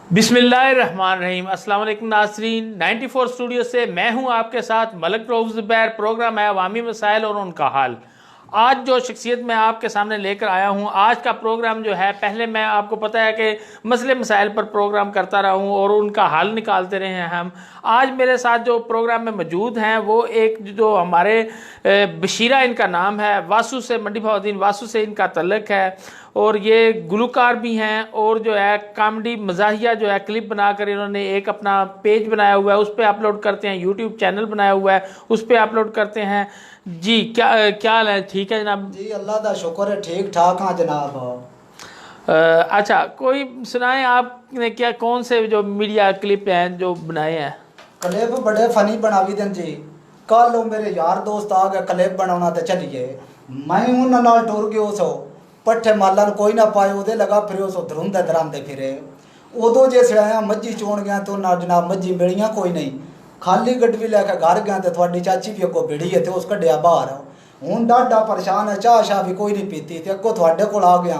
बिस्मिल्लाहिर्रहमानिर्रहीम। अस्सलाम वालेकुम नाज़रीन, 94 स्टूडियो से मैं हूं आपके साथ मलक रऊफ़ ज़ुबैर। प्रोग्राम है अवामी मसाइल और उनका हाल। आज जो शख्सियत मैं आपके सामने लेकर आया हूं, आज का प्रोग्राम जो है, पहले मैं आपको पता है कि मसले मसाइल पर प्रोग्राम करता रहा हूं और उनका हल निकालते रहे हैं हम। आज मेरे साथ जो प्रोग्राम में मौजूद हैं वो एक जो हमारे बशीरा इनका नाम है, वासु से, मंडी भाउद्दीन वासु से इनका तल्लक है और ये गुलकार भी हैं और जो है कॉमेडी मज़ाहिया जो है क्लिप बनाकर इन्होंने एक अपना पेज बनाया हुआ है, उस पर अपलोड करते हैं। यूट्यूब चैनल बनाया हुआ है, उस पर अपलोड करते हैं। जी क्या क्या हाल है? ठीक है जनाब जी, अल्लाह का शुक्र है, ठीक ठाक हाँ जनाब। अच्छा, कोई सुनाएं आपने क्या कौन से जो मीडिया क्लिप हैं जो बनाए हैं? क्लिप बड़े फनी बनावी देन जी। कल वो मेरे यार दोस्त आ गए क्लिप बनाना तो चलिए, मैं उन्होंने नाल टुर गयो सो पट्ठे मालन कोई ना पाए ਉਹਦੇ लगा फिर सो धरुंदे दरांदे फिरे। उदो जैसे आया मज्जी चोण गया तो ना जनाब मज्जी मिलियां कोई नहीं। खाली गड्डी लैके घर गया तो थोड़ी चाची भी अगो भिड़ी है तो उस कढ़िया बाहर। हूँ डाढा परेशान है, चाह शाह भी कोई नहीं पीती तो अगो थोड़े को आ गया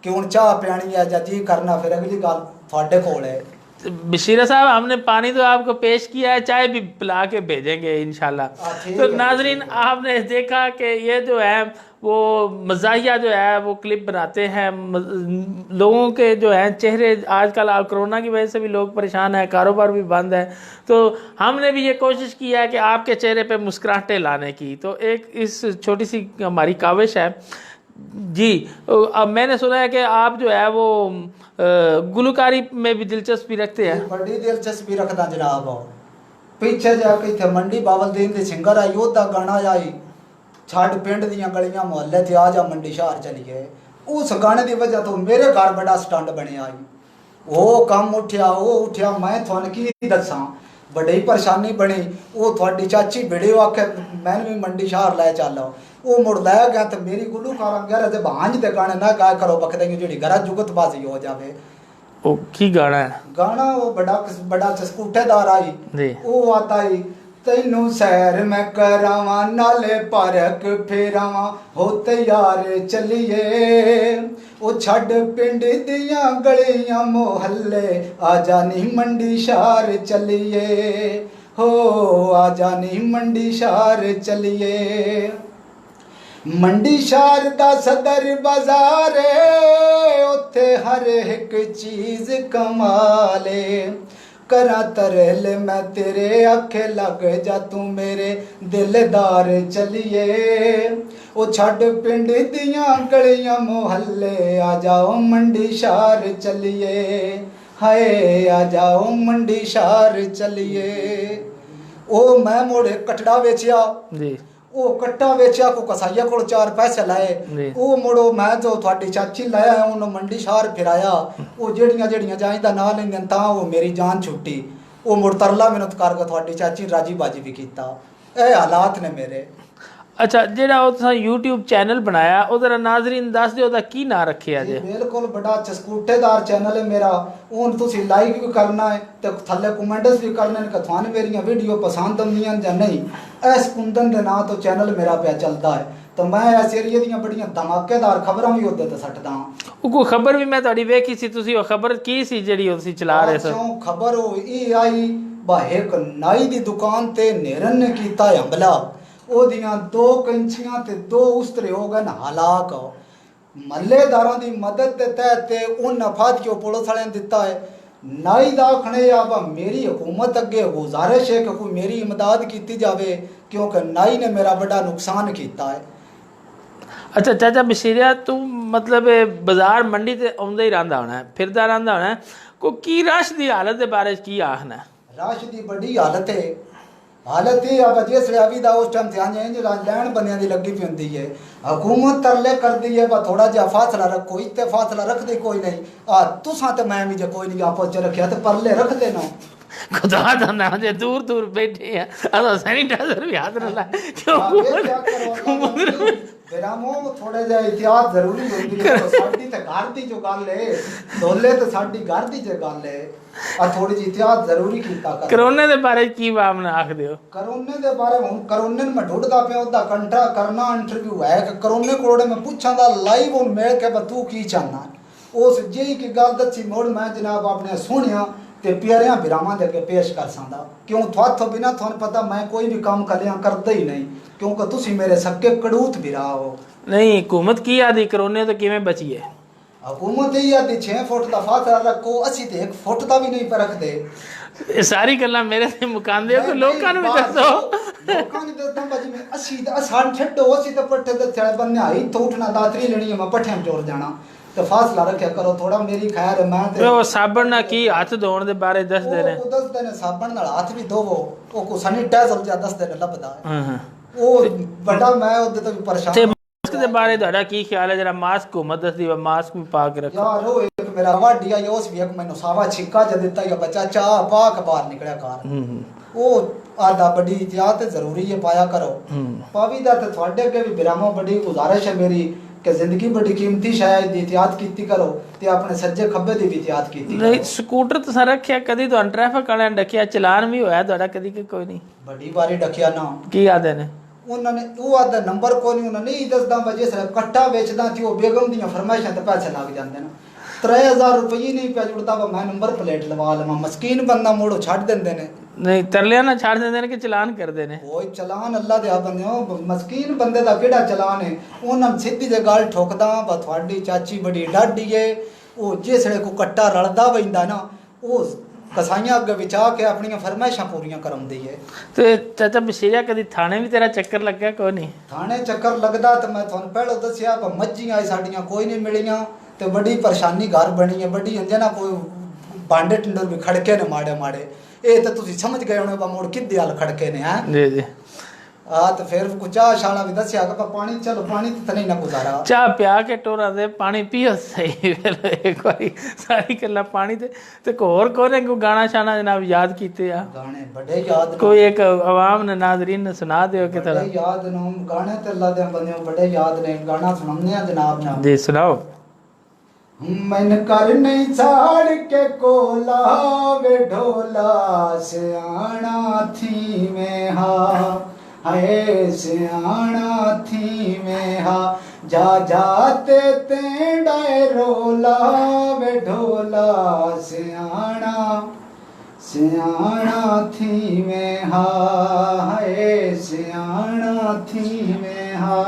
कि हूँ चाह पियानी है या जी करना, फिर अगली गल थोड़े कोल है। बशीरा साहब, हमने पानी तो आपको पेश किया है, चाय भी पिला के भेजेंगे इंशाल्लाह। तो नाजरीन, आपने देखा कि ये जो है वो मज़ाहिया जो है वो क्लिप बनाते हैं। लोगों के जो है चेहरे आजकल कोरोना की वजह से भी लोग परेशान हैं, कारोबार भी बंद है, तो हमने भी ये कोशिश की है कि आपके चेहरे पे मुस्कुराहटें लाने की। तो एक इस छोटी सी हमारी काविश है जी। अब मैंने सुना है कि आप जो है वो गुलकारी में भी दिलचस्पी रखते हैं। बड़ी दिलचस्पी रखता जनाब। पीछे जाके थे मंडी बावलदीन दी सिंगर आई, ओदा गाना आई छड़ पिंड दियां गलियां मोहल्ले थे आ जा मंडी शहर चलिए। उस गाने की वजह तो मेरे घर बड़ा स्टंट बने आई। वो कम उठ्या वो उठ्या, मैं थोन की दसा बड़ी परेशानी बनी। वो थोड़ी चाची वीडियो आखे मैंने भी मंडी शहर लै चलो। वो मुड़ लै गया तो मेरी गुलूकार गैर भांज दे गाने ना गाया करो बकते जी घर जुगतबाजी हो जावे। ओ की गाना है? गाना वो बड़ा चस्कूटेदार आई। वो आता ही तैनू सैर मैं करावा नाले पार्क फेरावा हो तैयार चलिए। वो छड़ पिंड दियां गलियां मोहल्ले आ जानी मंडी शहर चलिए। हो आ जानी मंडी शहर चलिए। मंडी शहर दा सदर बाजार उत्थे हर एक चीज कमाले। करा तरल मैं तेरे आखे लग जा तू मेरे दिलदार चलिए। ओ छड़ पिंड दियां गलियां मोहल्ले आ जाओ मंडी शहर चलिए। हाय आ जाओ मंडी शहर चलिए। ओ मैं मोड़े कटड़ा बेचिया जी। वो कट्टा वेचा को कसाइया को 4 पैसे लाए। वो मुड़ो मैं जो थोड़ी चाची लाया उन्होंने मंडी शहर फिराया। वो जेड़ियां जेड़ियां जाइंदा ना लेंदे तां वो मेरी जान छुट्टी। वो मुड़ तरला मेहनत करके थोड़ी चाची राजी बाजी भी कीता। ए हालात ने मेरे। अच्छा, जेड़ा तुसा यूट्यूब चैनल बनाया उधर नाजरीन दस दियो दा की ना रखिया जे? बिल्कुल बड़ा चस्कूटेदार चैनल है मेरा। उन तुसी लाइक भी करना है ते थल्ले कमेंट्स भी करने ने कि थाने मेरियां वीडियो पसंद आंदियां या नहीं। इस कुंदन दे नां तो चैनल मेरा पे चलदा है। तो मैं इस एरिया दियां बड़ियां धमाकेदार खबरां भी ओदे ते सटदा। कोई खबर भी मैं तुहाडी वेखी सी, तुसी ओ खबर की सी जेड़ी तुसी चला रहे सो? खबर हो ई आई बाहेक नाई दी दुकान ते नेरन ने कीता हमला। ओदियां 2 कंचियां ते 2 उस्तरे हो गए हालाक। मल्लेदारां दी मदद के तहत उन नफाद को पुलिस वाले ने दिता है। नाई दा आखने आवा मेरी हुकूमत अगे गुजारिश है कि कोई मेरी इमदाद की जावे क्योंकि नाई ने मेरा बड़ा नुकसान किया है। अच्छा चाचा बशीरिया, तू मतलब बाजार मंडी ते आउंदा ही रहिंदा होना है, फिरदा रहिंदा होना है, को की रश दी हालत दे बारे की आखना है? रश दी बड़ी हालत है। हालत ये अब जिसले अभी दा उस टाइम ध्यान लैन बंदियां दी लगी पी होंदी है। हुकूमत तरले कर दी है थोड़ा जिहा फासला रखो, इतने फासला रख दे कोई नहीं। तुसा तो मैं भी जो कोई नहीं आपस च रखिया तो परले रख देना। खुदा दा नाम जे दूर दूर बैठे हैं, असा सैनिटाइजर भी हाथ न लाए क्यों? बेरामो थोड़े जिहा एहतियात जरूरी होंदी है। साडी ते घर दी जो गल है, ढोले तो साडी घर दी जो गल है, थोड़ी जी एहतियात जरूरी कीता कर। कोरोना दे बारे की बात आख दियो? कोरोना दे बारे हुन कोरोना में ढूंढदा पे ओदा कंट्रा करना इंटरव्यू है कि कोरोना कोड़े में पूछां दा लाइव हुन मिल के तू की चाहना। ਉਸ ਜਿਹੀ ਕੀ ਗੱਲ ਦੱਸੀ ਮੁੜ ਮੈਂ ਜਨਾਬ ਆਪਣੇ ਸੁਣਿਆ ਤੇ ਪਿਆਰਿਆਂ ਬਿਰਾਵਾਂ ਦੇ ਅੱਗੇ ਪੇਸ਼ ਕਰ ਸਕਦਾ ਕਿਉਂ ਤੁਹਾਥੋਂ ਬਿਨਾ ਤੁਹਾਨੂੰ ਪਤਾ ਮੈਂ ਕੋਈ ਵੀ ਕੰਮ ਕਲਿਆਂ ਕਰਦਾ ਹੀ ਨਹੀਂ ਕਿਉਂਕਿ ਤੁਸੀਂ ਮੇਰੇ ਸੱਕੇ ਕੜੂਤ ਬਿਰਾ ਹੋ। ਨਹੀਂ ਹਕੂਮਤ ਕੀ ਆਦੀ ਕਰੋਨੇ ਤੋਂ ਕਿਵੇਂ ਬਚੀਏ? ਹਕੂਮਤ ਇਹ ਆਦੀ 6 ਫੁੱਟ ਦਾ ਫਾਸਲਾ ਰੱਖੋ, ਅਸੀਂ ਤੇ 1 ਫੁੱਟ ਦਾ ਵੀ ਨਹੀਂ ਪਰਖਦੇ। ਇਹ ਸਾਰੀ ਗੱਲਾਂ ਮੇਰੇ ਤੇ ਮੁਕਾਉਂਦੇ ਹੋ, ਲੋਕਾਂ ਨੂੰ ਵੀ ਦੱਸੋ। ਲੋਕਾਂ ਨੂੰ ਦੱਸਦਾ ਭਾਜੀ ਮੈਂ ਅਸੀਂ ਤਾਂ ਆਸਾਨ ਛੱਡੋ, ਅਸੀਂ ਤਾਂ ਪੱਠੇ ਦੇ ਥੜੇ ਬੰਨੇ ਆਈ ਤੋਂ ਉੱਠਣਾ ਦਾਤਰੀ ਲੈਣੀ ਮੈਂ ਪੱਠਿਆਂ ਚੋਰ ਜਾਣਾ ਤੇ ਫਾਸਲਾ ਰੱਖਿਆ ਕਰੋ ਥੋੜਾ। ਮੇਰੀ ਖੈਰ ਮੈਂ ਤੇ ਉਹ ਸਾਬਣ ਨਾਲ ਕੀ ਹੱਥ ਧੋਣ ਦੇ ਬਾਰੇ ਦੱਸਦੇ ਨੇ? ਉਹ ਦੱਸਦੇ ਨੇ ਸਾਬਣ ਨਾਲ ਹੱਥ ਵੀ ਧੋਵੋ, ਉਹ ਕੋ ਸੈਨੀਟਾਈਜ਼ਰ ਜਿਹਾ ਦੱਸਦੇ ਨੇ ਲੱਭਦਾ। ਹਾਂ ਉਹ ਵੱਡਾ ਮੈਂ ਉਹਦੇ ਤੋਂ ਵੀ ਪਰੇਸ਼ਾਨ। ਤੇ ਮਾਸਕ ਦੇ ਬਾਰੇ ਤੁਹਾਡਾ ਕੀ ਖਿਆਲ ਹੈ? ਜਿਹੜਾ ਮਾਸਕ ਹਕੂਮਤ ਦੱਸਦੀ ਵਾ ਮਾਸਕ ਵੀ ਪਾ ਕੇ ਰੱਖੋ। ਯਾਰ ਉਹ ਇੱਕ ਮੇਰਾ ਵਾਢੀ ਆਈ ਉਸ ਵੀ ਇੱਕ ਮੈਨੂੰ ਸਾਵਾ ਛਿੱਕਾ ਜਿਹਾ ਦਿੱਤਾ ਜਾਂ ਬੱਚਾ ਚਾਹ ਪਾ ਕੇ ਬਾਹਰ ਨਿਕਲਿਆ ਘਰ। ਉਹ ਆਦਾ ਬੜੀ ਇhtiyat ਜ਼ਰੂਰੀ ਹੈ ਪਾਇਆ ਕਰੋ। ਪਾਵੀ ਦਾ ਤੇ ਤੁਹਾਡੇ ਅੱਗੇ ਵੀ ਬਿਰਾਮੋ ਬੜੀ ਗੁਜ਼ਾਰਿਸ਼ ਹੈ ਮੇਰੀ ਕਿ ਜ਼ਿੰਦਗੀ ਬੜੀ ਕੀਮਤੀ ਸ਼ਾਇਦ ਦੀ ਇhtiyat ਕੀਤੀ ਕਰੋ ਤੇ ਆਪਣੇ ਸੱਜੇ ਖੱਬੇ ਦੀ ਵੀ ਇhtiyat ਕੀਤੀ ਕਰੋ। ਨਹੀਂ ਸਕੂਟਰ ਤੁਸੀਂ ਰੱਖਿਆ ਕਦੀ ਤੁਹਾਨੂੰ ਟ੍ਰੈਫਿਕ ਵਾਲਿਆਂ ਨੇ ਡੱਕਿਆ ਚਲਾਨ ਵੀ ਹੋਇਆ ਤੁਹਾਡਾ ਕਦੀ ਕਿ ਕੋਈ ਨਹੀਂ? ਬੜੀ ਵਾਰੀ ਡੱਕਿਆ ਨਾ। ਕੀ ਆਦੇ ਨੇ ਉਹਨਾਂ ਨੇ? ਉਹ ਆਦਾ ਨੰਬਰ ਕੋਈ ਨਹੀਂ, ਉਹਨਾਂ ਨਹੀਂ ਦੱਸਦਾ ਵਜੇ ਸਿਰ ਕੱਟਾ ਵੇਚਦਾ ਤੇ ਉਹ ਬੇਗਮ ਦੀਆਂ ਫਰਮਾਇਸ਼ਾਂ ਤੇ ਪੈਸੇ ਲੱਗ ਜਾਂਦੇ ਨੇ। 3000 ਰੁਪਏ ਨਹੀਂ ਪਿਆ ਜੁੜਦਾ ਵਾ ਮੈਂ ਨੰਬਰ ਪਲੇਟ ਲਵਾ ਲਵਾਂ। ਮਸਕੀਨ ਬੰਦਾ ਮੋੜੋ ਛੱਡ ਦਿੰਦੇ ਨੇ। ਨਹੀਂ ਤਰਲਿਆਂ ਨਾਲ ਛੱਡ ਦਿੰਦੇ ਨੇ ਕਿ ਚਲਾਨ ਕਰਦੇ ਨੇ? ਉਹ ਚਲਾਨ ਅੱਲਾ ਦੇ ਆ ਬੰਦਿਓ, ਮਸਕੀਨ ਬੰਦੇ ਦਾ ਕਿਹੜਾ ਚਲਾਨ ਹੈ? ਉਹਨਾਂ ਸਿੱਧੀ ਦੇ ਗੱਲ ਠੋਕਦਾ ਵਾ ਤੁਹਾਡੀ ਚਾਚੀ ਬੜੀ ਡਾਢੀ ਏ। ਉਹ ਜਿਸਲੇ ਕੋ ਕੱਟਾ ਰਲਦਾ ਵੈਂਦਾ ਨਾ ਉਹ ਕਸਾਈਆਂ ਅੱਗੇ ਵਿਚਾ ਕੇ ਆਪਣੀਆਂ ਫਰਮਾਇਸ਼ਾਂ ਪੂਰੀਆਂ ਕਰਾਉਂਦੀ ਏ। ਤੇ ਚਾਚਾ ਬਸ਼ੀਰਿਆ ਕਦੀ ਥਾਣੇ ਵੀ ਤੇਰਾ ਚੱਕਰ ਲੱਗਿਆ ਕੋਈ ਨਹੀਂ? ਥਾਣੇ ਚੱਕਰ ਲੱਗਦਾ ਤੇ ਮੈਂ ਤੁਹਾਨੂੰ ਪਹਿਲਾਂ ਦੱਸਿਆ ਮੱਝੀਆਂ ਸਾਡੀਆਂ ਕੋਈ ਨਹੀਂ ਮਿਲੀਆਂ ਤੇ ਬੜੀ ਪਰੇਸ਼ਾਨੀ ਘਰ ਬਣੀ ਹੈ। ਬੜੀ ਹੁੰਦੇ ਨਾ ਕੋਈ ਬਾਂਡੇ ਟਿੰਡਰ ਵੀ ਖੜਕੇ ਨੇ ਮਾੜੇ ਮਾੜੇ। ਇਹ ਤਾਂ ਤੁਸੀਂ ਸਮਝ ਗਏ ਹੋਣੇ ਮੁੜ ਕਿੱਦੇ ਹਾਲ ਖੜਕੇ ਨੇ ਹੈ ਜੀ ਜੀ। ਆ ਤੇ ਫਿਰ ਕੁ ਚਾਹ ਸ਼ਾਲਾ ਵੀ ਦੱਸਿਆ ਕਿ ਪਾਣੀ ਚਲੋ ਪਾਣੀ ਤੇ ਨਹੀਂ ਨਾ ਗੁਜ਼ਾਰਾ। ਚਾਹ ਪਿਆ ਕੇ ਟੋਰਾ ਦੇ ਪਾਣੀ ਪੀਓ ਸਹੀ ਵੇਲੇ ਇੱਕ ਵਾਰੀ ਸਾਰੀ ਗੱਲਾਂ ਪਾਣੀ ਤੇ ਹੋਰ ਕੋਨੇ ਕੋ ਗਾਣਾ ਸ਼ਾਨਾ ਜਨਾਬ ਯਾਦ ਕੀਤੇ ਆ? ਗਾਣੇ ਬੜੇ ਯਾਦ ਕੋਈ ਇੱਕ ਆਵਾਮ ਨੇ ਨਾਜ਼ਰੀਨ ਨੇ ਸੁਣਾ ਦਿਓ ਕਿ ਬੜੇ ਯਾਦ ਨੂੰ ਗਾਣੇ ਤੇ ਅੱਲਾ ਦੇ ਬੰਦੇ ਬੜੇ ਯਾਦ ਨੇ। ਗਾਣਾ ਸੁਣਾਉਂਦੇ ਆ ਜਨਾਬ ਨਾਲ। ਜੀ ਸੁਣਾਓ। मन कर नहीं छाड़ के कोला वे ढोला सियाणा थी में हा है सियाणा थी में हा जा जाते तेड़ा रोला वे ढोला सियाणा सियाणा थी में हा है सियाणा थी में हा।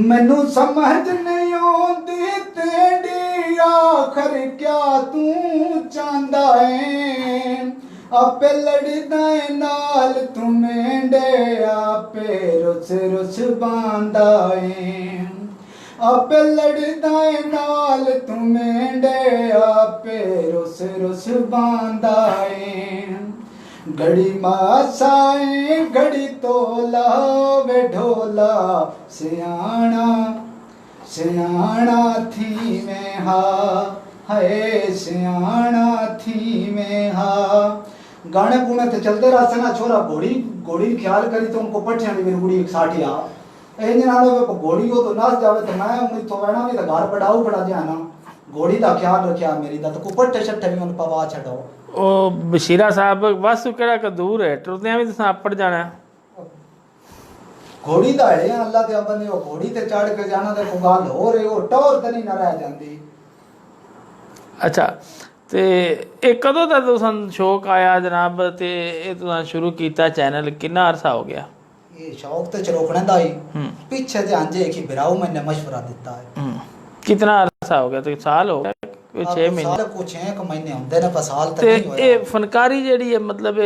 मैनू समझ नहीं आती तेरी आखर क्या तू चाहता है। आपे लड़दा है नाल तू मेंढे आपे रुस रुस बांधा है। आपे लड़दा है नाल तू मेंढे आपे रुस रुस बांधा है। घड़ी मासाए घड़ी तोला वे ढोला सियाणा सियाणा थी में हा है सियाणा थी में हा। गाने पुणे ते चलते रहा ना छोरा घोड़ी घोड़ी ख्याल करी तो उनको पट्टियां दी घोड़ी एक साठिया ए जनानो पे घोड़ी हो तो नाच जावे तो मैं उम्मीद तो वैना भी तो घर पड़ाऊ पड़ा जाना। घोड़ी दा ख्याल रखिया मेरी दा तो को पट्टे छट्टे भी उन पवा छड़ो। ਉਹ ਬਸ਼ੀਰਾ ਸਾਹਿਬ ਬਸ ਕਿਹੜਾ ਕ ਦੂਰ ਹੈ ਟੁਰਦਿਆਂ ਵੀ ਤੁਸੀਂ ਆਪੜ ਜਾਣਾ। ਘੋੜੀ ਦਾ ਹੈ ਅੱਲਾ ਦੇ ਬੰਦੇ ਉਹ ਘੋੜੀ ਤੇ ਚੜ ਕੇ ਜਾਣਾ ਤੇ ਕੋਈ ਗੱਲ ਹੋ ਰਹੀ ਉਹ ਟੌਰ ਤੇ ਨਹੀਂ ਨਾ ਰਹਿ ਜਾਂਦੀ। ਅੱਛਾ ਤੇ ਇਹ ਕਦੋਂ ਦਾ ਤੁਹਾਨੂੰ ਸ਼ੌਕ ਆਇਆ ਜਨਾਬ ਤੇ ਇਹ ਤੁਸੀਂ ਸ਼ੁਰੂ ਕੀਤਾ ਚੈਨਲ ਕਿੰਨਾ ਅਰਸਾ ਹੋ ਗਿਆ? ਇਹ ਸ਼ੌਕ ਤੇ ਚਰੋਕਣੇ ਦਾ ਹੀ ਪਿੱਛੇ ਤੇ ਆਂਜੇ ਕਿ ਬਿਰਾਉ ਮੈਨੇ ਮਸ਼ਵਰਾ ਦਿੱਤਾ ਹੈ। ਕਿੰਨਾ ਅਰਸਾ ਹੋ ਗਿਆ? ਤੇ ਸਾਲ ਹੋ ਗਿਆ? 6 ਮਹੀਨੇ? ਸਾਲ ਕੋ 6 ਮਹੀਨੇ ਹੁੰਦੇ ਨੇ ਪਰ ਸਾਲ ਤੱਕ ਤੇ ਨਹੀਂ ਹੋਇਆ। ਇਹ ਫਨਕਾਰੀ ਜਿਹੜੀ ਹੈ ਮਤਲਬ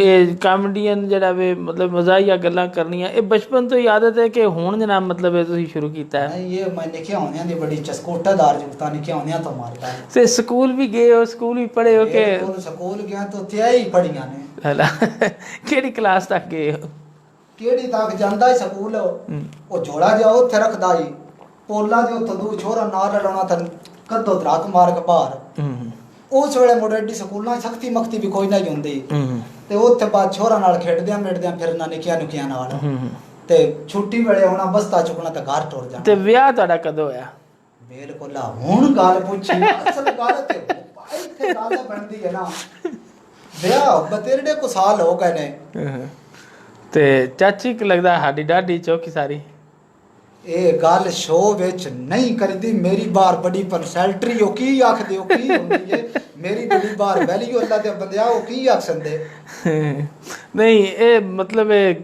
ਇਹ ਕਾਮੇਡੀਅਨ ਜਿਹੜਾ ਵੇ ਮਤਲਬ ਮਜ਼ਾਹੀਆ ਗੱਲਾਂ ਕਰਨੀਆਂ ਇਹ ਬਚਪਨ ਤੋਂ ਹੀ ਆਦਤ ਹੈ ਕਿ ਹੁਣ ਜਨਾਬ ਮਤਲਬ ਇਹ ਤੁਸੀਂ ਸ਼ੁਰੂ ਕੀਤਾ ਹੈ? ਨਹੀਂ ਇਹ ਮੈਂ ਨਿੱਕੇ ਹੁੰਦਿਆਂ ਦੀ ਬੜੀ ਚਸਕੋਟਾਦਾਰ ਜੁਗਤਾ ਨਿੱਕੇ ਹੁੰਦਿਆਂ ਤੋਂ ਮਾਰਦਾ ਹੈ। ਤੇ ਸਕੂਲ ਵੀ ਗਏ ਹੋ ਸਕੂਲ ਵੀ ਪੜ੍ਹੇ ਹੋ ਕਿ? ਸਕੂਲ ਗਿਆ ਤਾਂ ਤਿਆ ਹੀ ਪੜੀਆਂ ਨੇ। ਕਿਹੜੀ ਕਲਾਸ ਤੱਕ ਗਏ ਹੋ? ਕਿਹੜੀ ਤੱਕ ਜਾਂਦਾ ਹੀ ਸਕੂਲ ਉਹ ਝੋਲਾ ਜਾ ਉੱਥੇ ਰੱਖਦਾ ਹੀ ਪੋਲਾ ਦੇ ਉੱਥੇ ਦੂ ਛੋਰਾ ਨਾਲ ਲਾਉਣਾ ਤਾਂ ਕਦੋਂ ਦਰਾਕ ਮਾਰ ਕੇ ਬਾਹਰ। ਉਸ ਵੇਲੇ ਮੋਡਰਡੀ ਸਕੂਲਾਂ ਸਖਤੀ ਮਖਤੀ ਵੀ ਕੋਈ ਨਹੀਂ ਹੁੰਦੀ ਤੇ ਉੱਥੇ ਬਾਅਦ ਛੋਰਾ ਨਾਲ ਖੇਡਦਿਆਂ ਮੇੜਦਿਆਂ ਫਿਰਨਾ ਨਿੱਕੀਆਂ ਨੁਕੀਆਂ ਨਾਲ ਤੇ ਛੁੱਟੀ ਵੇਲੇ ਆਉਣਾ ਬਸਤਾ ਚੁੱਕਣਾ ਤੇ ਘਰ ਟੁਰ ਜਾਣਾ। ਤੇ ਵਿਆਹ ਤੁਹਾਡਾ ਕਦੋਂ ਹੋਇਆ? ਬਿਲਕੁਲ ਹੁਣ ਗੱਲ ਪੁੱਛੀ ਅਸਲ ਗੱਲ ਤੇ ਇੱਥੇ ਗੱਲ ਬਣਦੀ ਹੈ ਨਾ ਵਿਆਹ ਬਤੇਰੇ ਕੋ ਸਾਲ ਹੋ ਗਏ ਨੇ। ਤੇ ਚਾਚੀ ਕਿ ਲੱਗਦਾ ਸਾਡੀ ਡਾਢੀ ਚੌਕੀ ਸਾਰੀ ਇਹ ਗੱਲ ਸ਼ੋਅ ਵਿੱਚ ਨਹੀਂ ਕਰਦੀ ਮੇਰੀ ਬਾਰ ਬੜੀ ਪਰਸੈਲਟਰੀ ਉਹ ਕੀ ਆਖਦੇ ਹੋ ਕੀ ਹੁੰਦੀ ਹੈ ਮੇਰੀ ਬੜੀ ਬਾਰ ਵੈਲਿਊ ਅੱਲਾ ਦੇ ਬੰਦਿਆ ਉਹ ਕੀ ਆਖ ਸੰਦੇ ਨਹੀਂ ਇਹ ਮਤਲਬ ਇਹ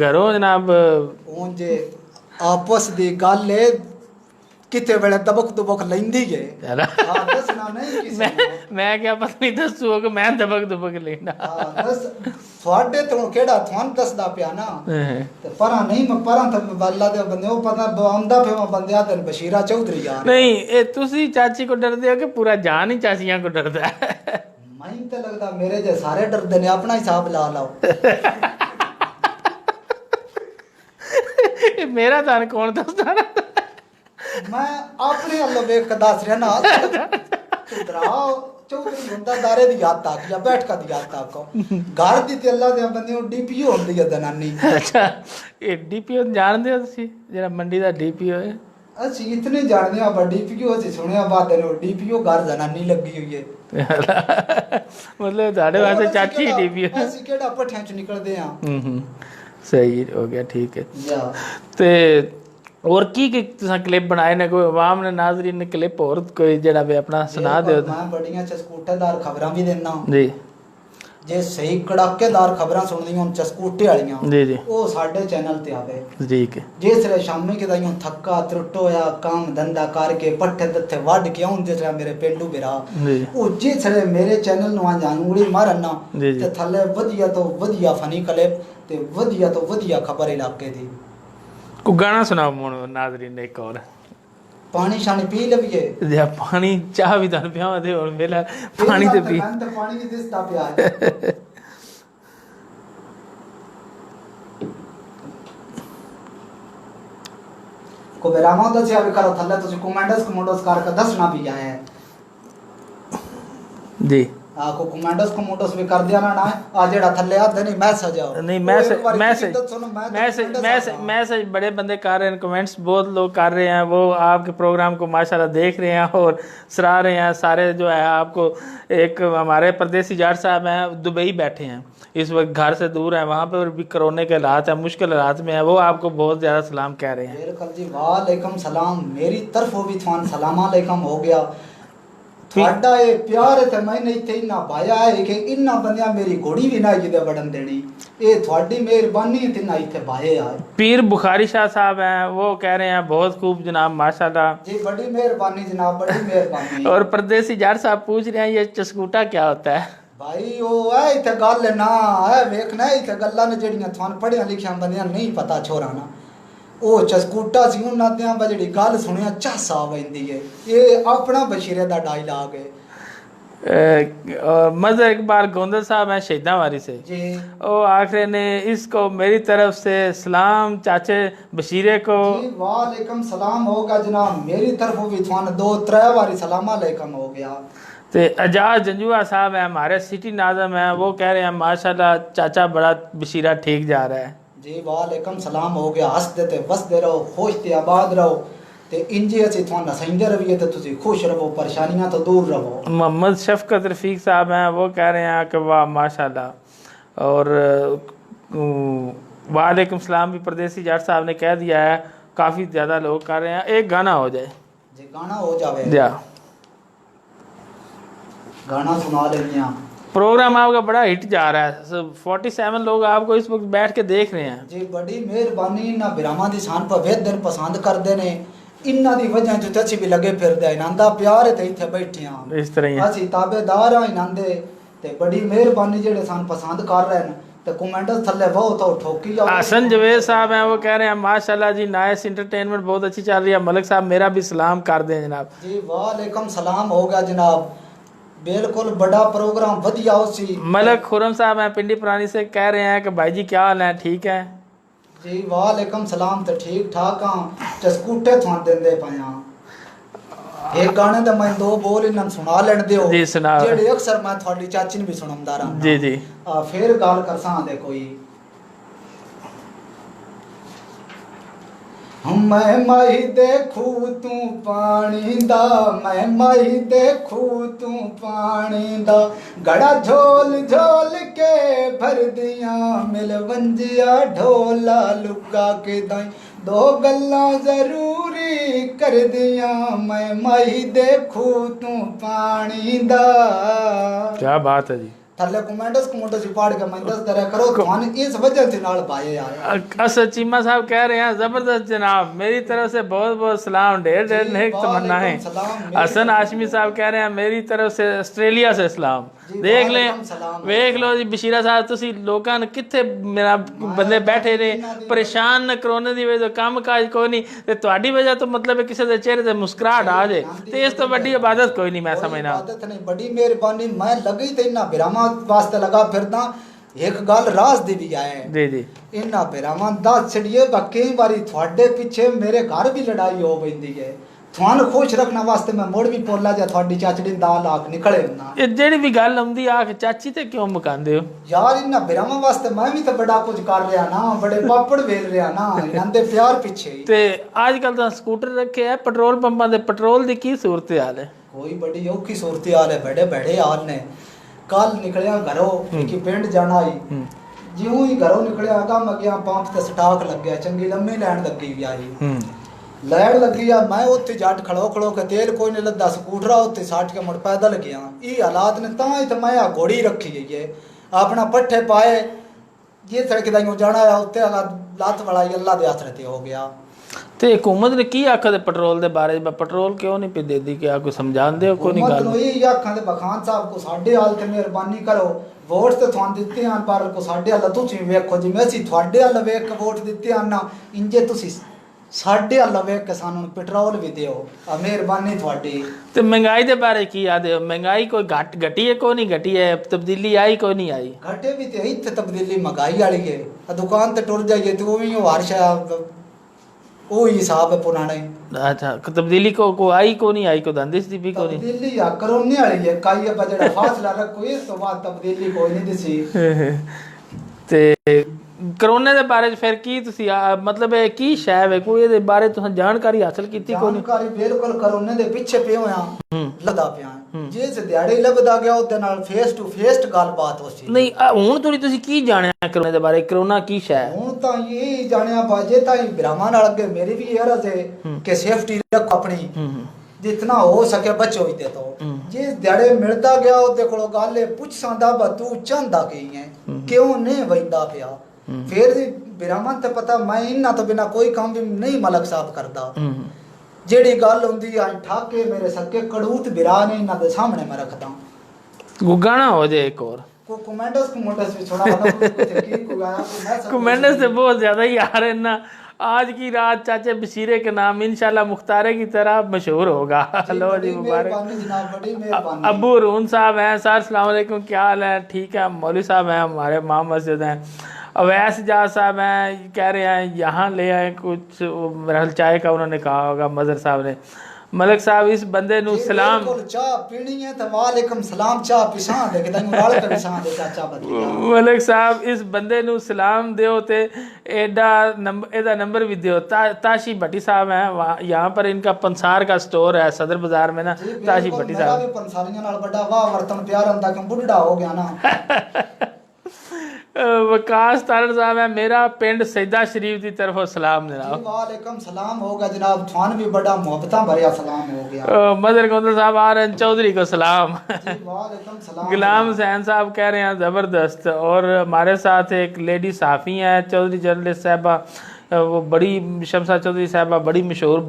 ਘਰੋਂ ਜਨਾਬ ਉਹ ਜੇ ਆਪਸ ਦੀ ਗੱਲ ਹੈ ਕਿਤੇ ਵੇਲੇ ਦਬਕ ਲੈਂਦੀ ਹੈ ਹਾਂ ਦੱਸਣਾ ਨਹੀਂ ਕਿਸੇ ਮੈਂ ਕਿਹਾ ਪਤਾ ਨਹੀਂ ਦੱਸੂ ਕਿ ਮੈਂ ਦਬਕ ਲੈਣਾ ਹਾਂ ਦੱਸ ਤੁਹਾਡੇ ਤੋਂ ਕਿਹੜਾ ਤੁਹਾਨੂੰ ਦੱਸਦਾ ਪਿਆ ਨਾ ਤੇ ਪਰਾਂ ਨਹੀਂ ਮੈਂ ਪਰਾਂ ਤਾਂ ਅੱਲਾ ਦੇ ਬੰਦੇ ਉਹ ਪਤਾ ਆਉਂਦਾ ਪਿਆ ਬੰਦਿਆ ਤੇ ਬਸ਼ੀਰਾ ਚੌਧਰੀ ਯਾਰ ਨਹੀਂ ਇਹ ਤੁਸੀਂ ਚਾਚੀ ਕੋ ਡਰਦੇ ਹੋ ਕਿ ਪੂਰਾ ਜਾਨ ਹੀ ਚਾਚੀਆਂ ਕੋ ਡਰਦਾ ਹੈ ਮੈਨੂੰ ਤਾਂ ਲੱਗਦਾ ਮੇਰੇ ਜੇ ਸਾਰੇ ਡਰਦੇ ਨੇ ਆਪਣਾ ਹਿਸਾਬ ਲਾ ਲਓ ਇਹ ਮੇਰਾ ਤਾਂ ਕੌਣ ਦੱਸਦਾ ਮੈਂ ਆਪਣੇ ਵੱਲੋਂ ਵੇਖ ਕੇ ਦੱਸ ਰਿਹਾ ਨਾ ਤੂੰ ਡਰਾਓ ਚੌਧਰੀ ਹੁੰਦਾ ਦਾਰੇ ਦੀ ਯਾਦ ਤੱਕ ਜਾਂ ਬੈਠ ਦੀ ਯਾਦ ਤੱਕ ਘਰ ਦੀ ਤੇ ਅੱਲਾ ਦੇ ਬੰਦੇ ਉਹ ਡੀਪੀਓ ਹੁੰਦੀ ਹੈ ਦਨਾਨੀ ਅੱਛਾ ਇਹ ਡੀਪੀਓ ਜਾਣਦੇ ਹੋ ਤੁਸੀਂ ਜਿਹੜਾ ਮੰਡੀ ਦਾ ਡੀਪੀਓ ਹੈ ਅਸੀਂ ਇਤਨੇ ਜਾਣਦੇ ਹਾਂ ਵੱਡੀ ਡੀਪੀਓ ਅਸੀਂ ਸੁਣਿਆ ਬਾਤ ਨੂੰ ਡੀਪੀਓ ਘਰ ਦਨਾਨੀ ਲੱਗੀ ਹੋਈ ਹੈ ਮਤਲਬ ਤੁਹਾਡੇ ਵਾਸਤੇ ਚਾਚੀ ਡੀਪੀਓ ਅਸੀਂ ਕਿਹੜਾ ਪੱਠਿਆਂ ਚ ਨਿਕਲਦੇ ਹਾਂ ਸਹੀ ਹੋ ਗਿਆ ਠੀਕ ਹੈ ਜਾ ਤੇ और की तुसा क्लिप बनाए ने कोई आवाम ने नाजरीन ने क्लिप और कोई जेड़ा वे अपना सुना दे मैं बड़ियां चस्कूटेदार खबरां भी देना जी जे सही कड़ाकेदार खबरां सुनदी हुन चस्कूटे वालियां जी जी ओ साडे चैनल ते आवे ठीक है जिसले शामी के दाइयों थक्का त्रुट होया काम धंधा करके पट्ठे दत्थे वड के आउं जिसले मेरे पेंडू बिरा ओ जिसले मेरे चैनल नु जानूड़ी मारना ते थल्ले वधिया तो वधिया फनी क्लिप ते वधिया तो वधिया खबर इलाके दी को गाना सुनाओ मोन नाजरीन ने एक और पानी शानी पी लविए या पानी चाह भी दन पिया दे और मेला पानी ते पी मैं तो पानी की दिसता पिया है को बेरामा दसिया भी करो थल्ले तुसी कमेंट्स करके दसना भी आया है जी को कमेंट्स भी कर दिया ना आ जेड़ा थल्ले आते नहीं मैसेज आओ नहीं मैसेज बड़े बंदे कर रहे हैं कमेंट्स बहुत लोग कर रहे हैं वो आपके प्रोग्राम को माशाल्लाह देख रहे हैं और सराह रहे हैं सारे जो है आपको एक हमारे परदेसी जाट साहब हैं दुबई बैठे हैं इस वक्त घर से दूर है वहाँ पर भी कोरोना के हालात है मुश्किल हालात में है वो आपको बहुत ज़्यादा सलाम कह रहे हैं बिल्कुल जी वालेकुम सलाम मेरी तरफों भी थान सलाम अलैकुम हो गया ਤੁਹਾਡਾ ਇਹ ਪਿਆਰ ਹੈ ਤੇ ਮੈਨੇ ਇੱਥੇ ਇੰਨਾ ਭਾਇਆ ਹੈ ਕਿ ਇੰਨਾ ਬੰਦਿਆਂ ਮੇਰੀ ਘੋੜੀ ਵੀ ਨਾ ਜਿਹਦੇ ਵੜਨ ਦੇਣੀ ਇਹ ਤੁਹਾਡੀ ਮਿਹਰਬਾਨੀ ਤੇ ਨਾ ਇੱਥੇ ਭਾਏ ਆ पीर बुखारी शाह साहब हैं वो कह रहे हैं बहुत खूब जनाब माशाल्लाह जी बड़ी मेहरबानी जनाब बड़ी मेहरबानी और परदेसी जाट साहब पूछ रहे हैं ये चस्कूटा क्या होता है भाई ਉਹ ਹੈ ਇੱਥੇ ਗੱਲ ਨਾ ਹੈ ਵੇਖਣਾ ਇੱਥੇ ਗੱਲਾਂ ਨੇ ਜਿਹੜੀਆਂ ਤੁਹਾਨੂੰ ਪੜ੍ਹਿਆ ਲਿਖਿਆ ਬੰਦਿਆਂ ਨਹੀਂ ਪਤਾ ਛੋਰਾ ਨਾ ਉਹ ਚਸਕੂਟਾ ਸੀ ਉਹਨਾਂ ਦੇ ਆ ਜਿਹੜੀ ਗੱਲ ਸੁਣਿਆ ਚਾਸਾ ਵੈਂਦੀ ਹੈ ਇਹ ਆਪਣਾ ਬਸ਼ੀਰੇ ਦਾ ਡਾਇਲੌਗ ਹੈ मजहर इकबाल गोंदल साहब हैं शहीदा वारी से जी ओ आखिर ने इसको मेरी तरफ से सलाम चाचे बशीरे को जी वालेकुम सलाम होगा जनाब मेरी तरफ भी थान 2-3 बारी सलाम अलैकुम हो गया ते एजाज जंजुआ साहब हैं हमारे सिटी नाज़म हैं वो कह रहे हैं माशाल्लाह चाचा बड़ा बशीरा ठीक जा रहा है जी वालेकुम सलाम हो गया हंसते ते वसदे रहो खुश ते आबाद रहो ते इंजे असी थाना सहिंदे रहिए ते तुसी खुश रहो परेशानियां तो दूर रहो मोहम्मद शफकत रफीक साहब हैं वो कह रहे हैं कि वाह माशाल्लाह और वालेकुम सलाम भी परदेसी जाट साहब ने कह दिया है काफ़ी ज़्यादा लोग कर रहे हैं एक गाना हो जाए जी गाना हो जावे जा गाना सुना लेनिया प्रोग्राम आपका बड़ा हिट जा रहा है 47 लोग आपको इस वक्त बैठ के देख रहे हैं जी बड़ी मेहरबानी ना बिरामा दी शान पर वेद दिन पसंद करते ने इन्ना दी वजह तो तची भी लगे फिरदे इनांदा प्यार है ते इथे बैठे हां इस तरह ही असि ताबेदार हां इनांदे ते बड़ी मेहरबानी जेड़े सान पसंद कर रहे हैं ते कमेंट थल्ले बहुत तो ठोकी जाओ हसन जवेद साहब हैं वो कह रहे हैं माशाल्लाह जी नाइस एंटरटेनमेंट बहुत अच्छी चल रही है मलिक साहब मेरा भी सलाम कर दें जनाब जी वालेकुम सलाम हो गया जनाब बिल्कुल बड़ा प्रोग्राम वधिया उसी मलिक खुरम साहब हैं पिंडी पुरानी से कह रहे हैं कि भाई जी क्या हाल है ठीक है जी वालेकुम सलाम तो ठीक ठाक हां चस्कूटे थान देंदे पाया एक गाने दा मैं 2 बोल इन्हां सुना लेण दियो जी सुना जेड़े अक्सर मैं थोड़ी चाची ने भी सुनांदा रहा जी जी फिर गाल करसा दे कोई मैं माही देखू तू पानी दा मैं माही देखू तू पानी दा गड़ा झोल झोल के भर दिया मिल वंजिया ढोला लुका के दाई दो गल्लां जरूरी कर दियां मैं माही देखू तू पानी दा। क्या बात है जी। थल्ले कमेंट्स पाड़ के मैं दस दरा करो थान इस वजह से नाल भाई आया। असद चीमा साहब कह रहे हैं जबरदस्त जनाब, मेरी तरफ से बहुत बहुत सलाम, ढेर ढेर नेक तमन्ना है। हसन हाशमी साहब कह रहे हैं मेरी तरफ से ऑस्ट्रेलिया से सलाम। देख लें, वेख लो जी बशीरा साहब, तुसी लोगों ने कितने मेरा बंदे बैठे ने परेशान न करोने की वजह काम काज कोई नहीं, ते तुहाडी वजह तो मतलब किसी के चेहरे ते मुस्कुराहट आ जाए ते इस तो बड़ी इबादत कोई नहीं। मैं समझना इबादत नहीं, बड़ी मेहरबानी। मैं लगी ते इन्ना बिरामा वास्ते लगा फिरदा। एक गल राज दी भी आए जी जी, इन्ना बिरामा दस छड़िए कई बारी थोड़े पीछे मेरे घर भी लड़ाई हो पैंदी है। थान खुश रखने वास्ते मैं मुड़ भी बोला जा थोड़ी चाचड़ी दा लाख निकले ना। ये जेड़ी भी गल आंदी आख चाची ते क्यों मुकांदे हो यार? इन्ना बिरामा वास्ते मैं भी तो बड़ा कुछ कर रहा ना, बड़े पापड़ वेल रहा ना इन्हां प्यार पीछे ही। ते आजकल तो स्कूटर रखे है पेट्रोल पंपां दे, पेट्रोल दी की सूरत हाल है? कोई बड़ी औखी सूरत हाल है, बड़े बड़े हाल ने। कल निकलिया घरों कि पिंड जाना ही, जिऊं ही घरों निकलिया आगा मैं गया पंप ते स्टाक लग गया, चंगी लम्मी लैन लगी भी आई। लैन लगी आ, मैं उत्थे जट खड़ो खड़ो के तेल कोई नहीं लद्दा, स्कूटर उत्थे साठ के मुड़ पैदल गया। ये हालात ने तां ही तो मैं घोड़ी रखी गई है अपना पट्ठे पाए ये सड़क दा जाना है उत्ते लत वाला अल्लाह दे आसरे ते हो गया। ते हुकूमत ने की आखा दे पेट्रोल दे बारे में? पेट्रोल क्यों नहीं पे देती? क्या कोई समझान दे कोई नहीं गल? यही आखा दे बखान साहब को साडे हाल ते मेहरबानी करो, वोट ते थान दित्ते आन पर को साडे हाल तुसी वेखो जी, मैं सी थोड़े हाल वेख के वोट दित्ते आन ना, इंजे तुसी साडे हाल वेख के सानू पेट्रोल भी दियो, मेहरबानी थोड़ी। ते महंगाई दे बारे की आदे? महंगाई कोई घटी है कोई नहीं घटी है? तब्दीली आई कोई नहीं आई? घटे भी ते इत्थे तब्दीली महंगाई वाली है। दुकान ते टुर जाइए तो भी हर शय वो हिसाब है पुराने। अच्छा, तब्दीली को आई को नहीं आई? को दंदिश दी भी को नहीं तब्दीली या करोने वाली है, काई है बजड़ा फासला रखो इस तो बाद तब्दीली कोई नहीं दिसी। ते करोने दे बारे फिर की तुसी मतलब की शय है कोई दे बारे तुहां जानकारी हासिल कीती कोई नहीं? जानकारी बिल्कुल करोने दे पीछे पे होया लदा पिया जे से दिहाड़ी लबदा गया ओदे नाल फेस टू फेस गलबात होसी। नहीं हुन थोड़ी तुसी की जानिया करोने दे बारे? करोना की शय है? हुन तां ये जानिया बाजे ताई ब्राह्मण नाल अगे मेरी भी ये रज है कि सेफ्टी रखो अपनी, जितना हो सके बचो ही दे तो जिस दिहाड़े मिलता गया ओदे कोलो गल पुछ सांदा बा तू चांदा की है क्यों नहीं वैंदा पिया। फिर ब्राह्मण ते पता मैं इन्ना तो बिना कोई काम भी नहीं मलक साहब करदा। जेड़ी गल हुंदी आ ठाके मेरे सके कड़ूत बिरा ने इन्ना दे सामने मैं रखदा। गुगाना हो जाए एक और को कमेंट्स भी छोड़ा कमेंट्स से बहुत ज्यादा ही आ रहे हैं ना। आज की रात चाचे बशीरे के नाम इंशाल्लाह मुख्तारे की तरह मशहूर होगा। लो जी मुबारक। अबू रून साहब हैं, सर अस्सलाम वालेकुम, क्या हाल है? ठीक है। मौलवी साहब हैं हमारे माँ मस्जिद हैं। अवैस जाज साहब हैं, कह रहे हैं यहाँ ले आए कुछ मेरा चाय का उन्होंने कहा होगा मजर साहब ने। मलक साहब इस बंदे नु सलाम चाह पीनी है तो वालेकुम सलाम चाह पिसा दे के तनु वाल कर पिसा दे चाचा बतिया। मलक साहब इस बंदे नु सलाम दियो ते एडा नंबर भी दियो। ताशी भट्टी साहब हैं, यहाँ पर इनका पंसार का स्टोर है सदर बाजार में ना। ताशी भट्टी साहब मेरा भी पंसारियां नाल बड़ा वाह वर्तन प्यार हुंदा कि बुढ़ा हो गया ना। वकास तारड़ साहब है, मेरा पिंड सैदा शरीफ की तरफ सलाम जनाब। वालेकुम सलाम होगा जनाब, थान भी बड़ा मोहब्बतां भरिया सलाम हो गया। मदर गोंदल साहब आ रहे हैं, चौधरी को सलाम। वालेकुम सलाम। गुलाम हुसैन साहब कह रहे हैं जबरदस्त। और हमारे साथ एक लेडी साफ़ी है चौधरी जर्नलिस्ट साहबा, वो बड़ी शमसा चौधरी साहबा बड़ी मशहूर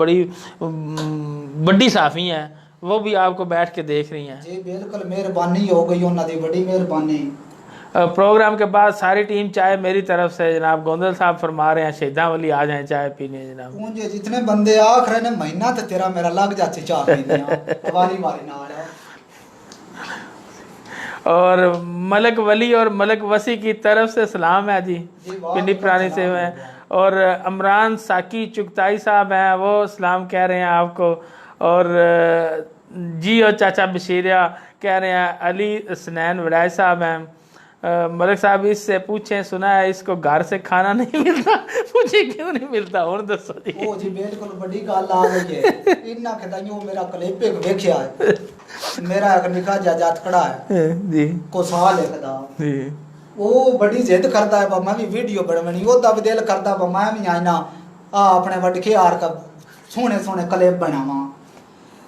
बड़ी साफ़ी हैं, वो भी आपको बैठ के देख रही हैं। जी बिल्कुल मेहरबानी हो गई उन्हों दी, बड़ी मेहरबानी। प्रोग्राम के बाद सारी टीम चाय मेरी तरफ से जनाब। गोंदल साहब फरमा रहे हैं शहीदा वली आ जाएं चाय पीने जनाब। मुझे जितने बंदे आख रहे ने महीना तो तेरा मेरा लग जाती चाय पीने वारी वारी नाल। और मलक वली और मलक वसी की तरफ से सलाम है जी, पिंडी पुरानी से हैं। और अमरान साकी चुगताई साहब हैं, वो सलाम कह रहे हैं आपको। और जी और चाचा बशीरिया कह रहे हैं। अली सनैन वड़ाई साहब हैं। मलिक साहब इससे पूछें, सुना है इसको घर से खाना नहीं मिलता, पूछे क्यों नहीं मिलता और दसो जी। ओ जी बिल्कुल बड़ी गल आ गई है। इन्ना खदाइयो मेरा क्लिप एक देखिया है, मेरा एक निका जात खड़ा है जी को साल है खदा जी। वो बड़ी जिद करता है मैं भी वीडियो बनवानी, ओदा भी दिल करता मैं भी आईना ਆ ਆਪਣੇ ਵੱਡ ਕੇ ਆਰ का सोने सोने कलेब बनावा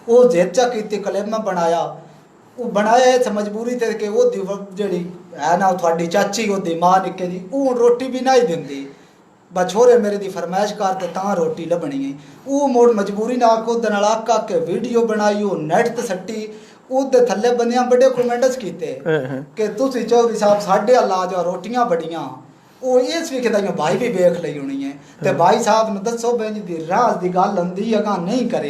वो जेचा की कलेब मैं बनाया वो बनाया इस मजबूरी ते कि वो जी है ना थोड़ी चाची वो मां निके जी वो रोटी भी नहीं दिंदी बछोरे मेरे दी फरमाइश करते तां रोटी लभनी है वो मोड़ मजबूरी ना को दनाला का के वीडियो बनाई वो नेट ते सट्टी ਉਹਦੇ ਥੱਲੇ ਬੰਦਿਆਂ ਬੜੇ ਕਮੈਂਟਸ ਕੀਤੇ ਕਿ ਤੁਸੀਂ ਚੌਧਰੀ ਸਾਹਿਬ ਸਾਡੇ ਲਾ ਜਾਓ ਰੋਟੀਆਂ ਬੜੀਆਂ ਉਹ ਇਸ ਵੀ ਕਿਦਾਂ ਭਾਈ ਵੀ ਵੇਖ ਲਈ ਹੋਣੀ ਹੈ ਤੇ ਭਾਈ ਸਾਹਿਬ ਨੂੰ ਦੱਸੋ ਬੈਂਜ ਦੀ ਰਾਜ਼ ਦੀ ਗੱਲ ਹੁੰਦੀ ਅਗਾ ਨਹੀਂ ਕਰੇ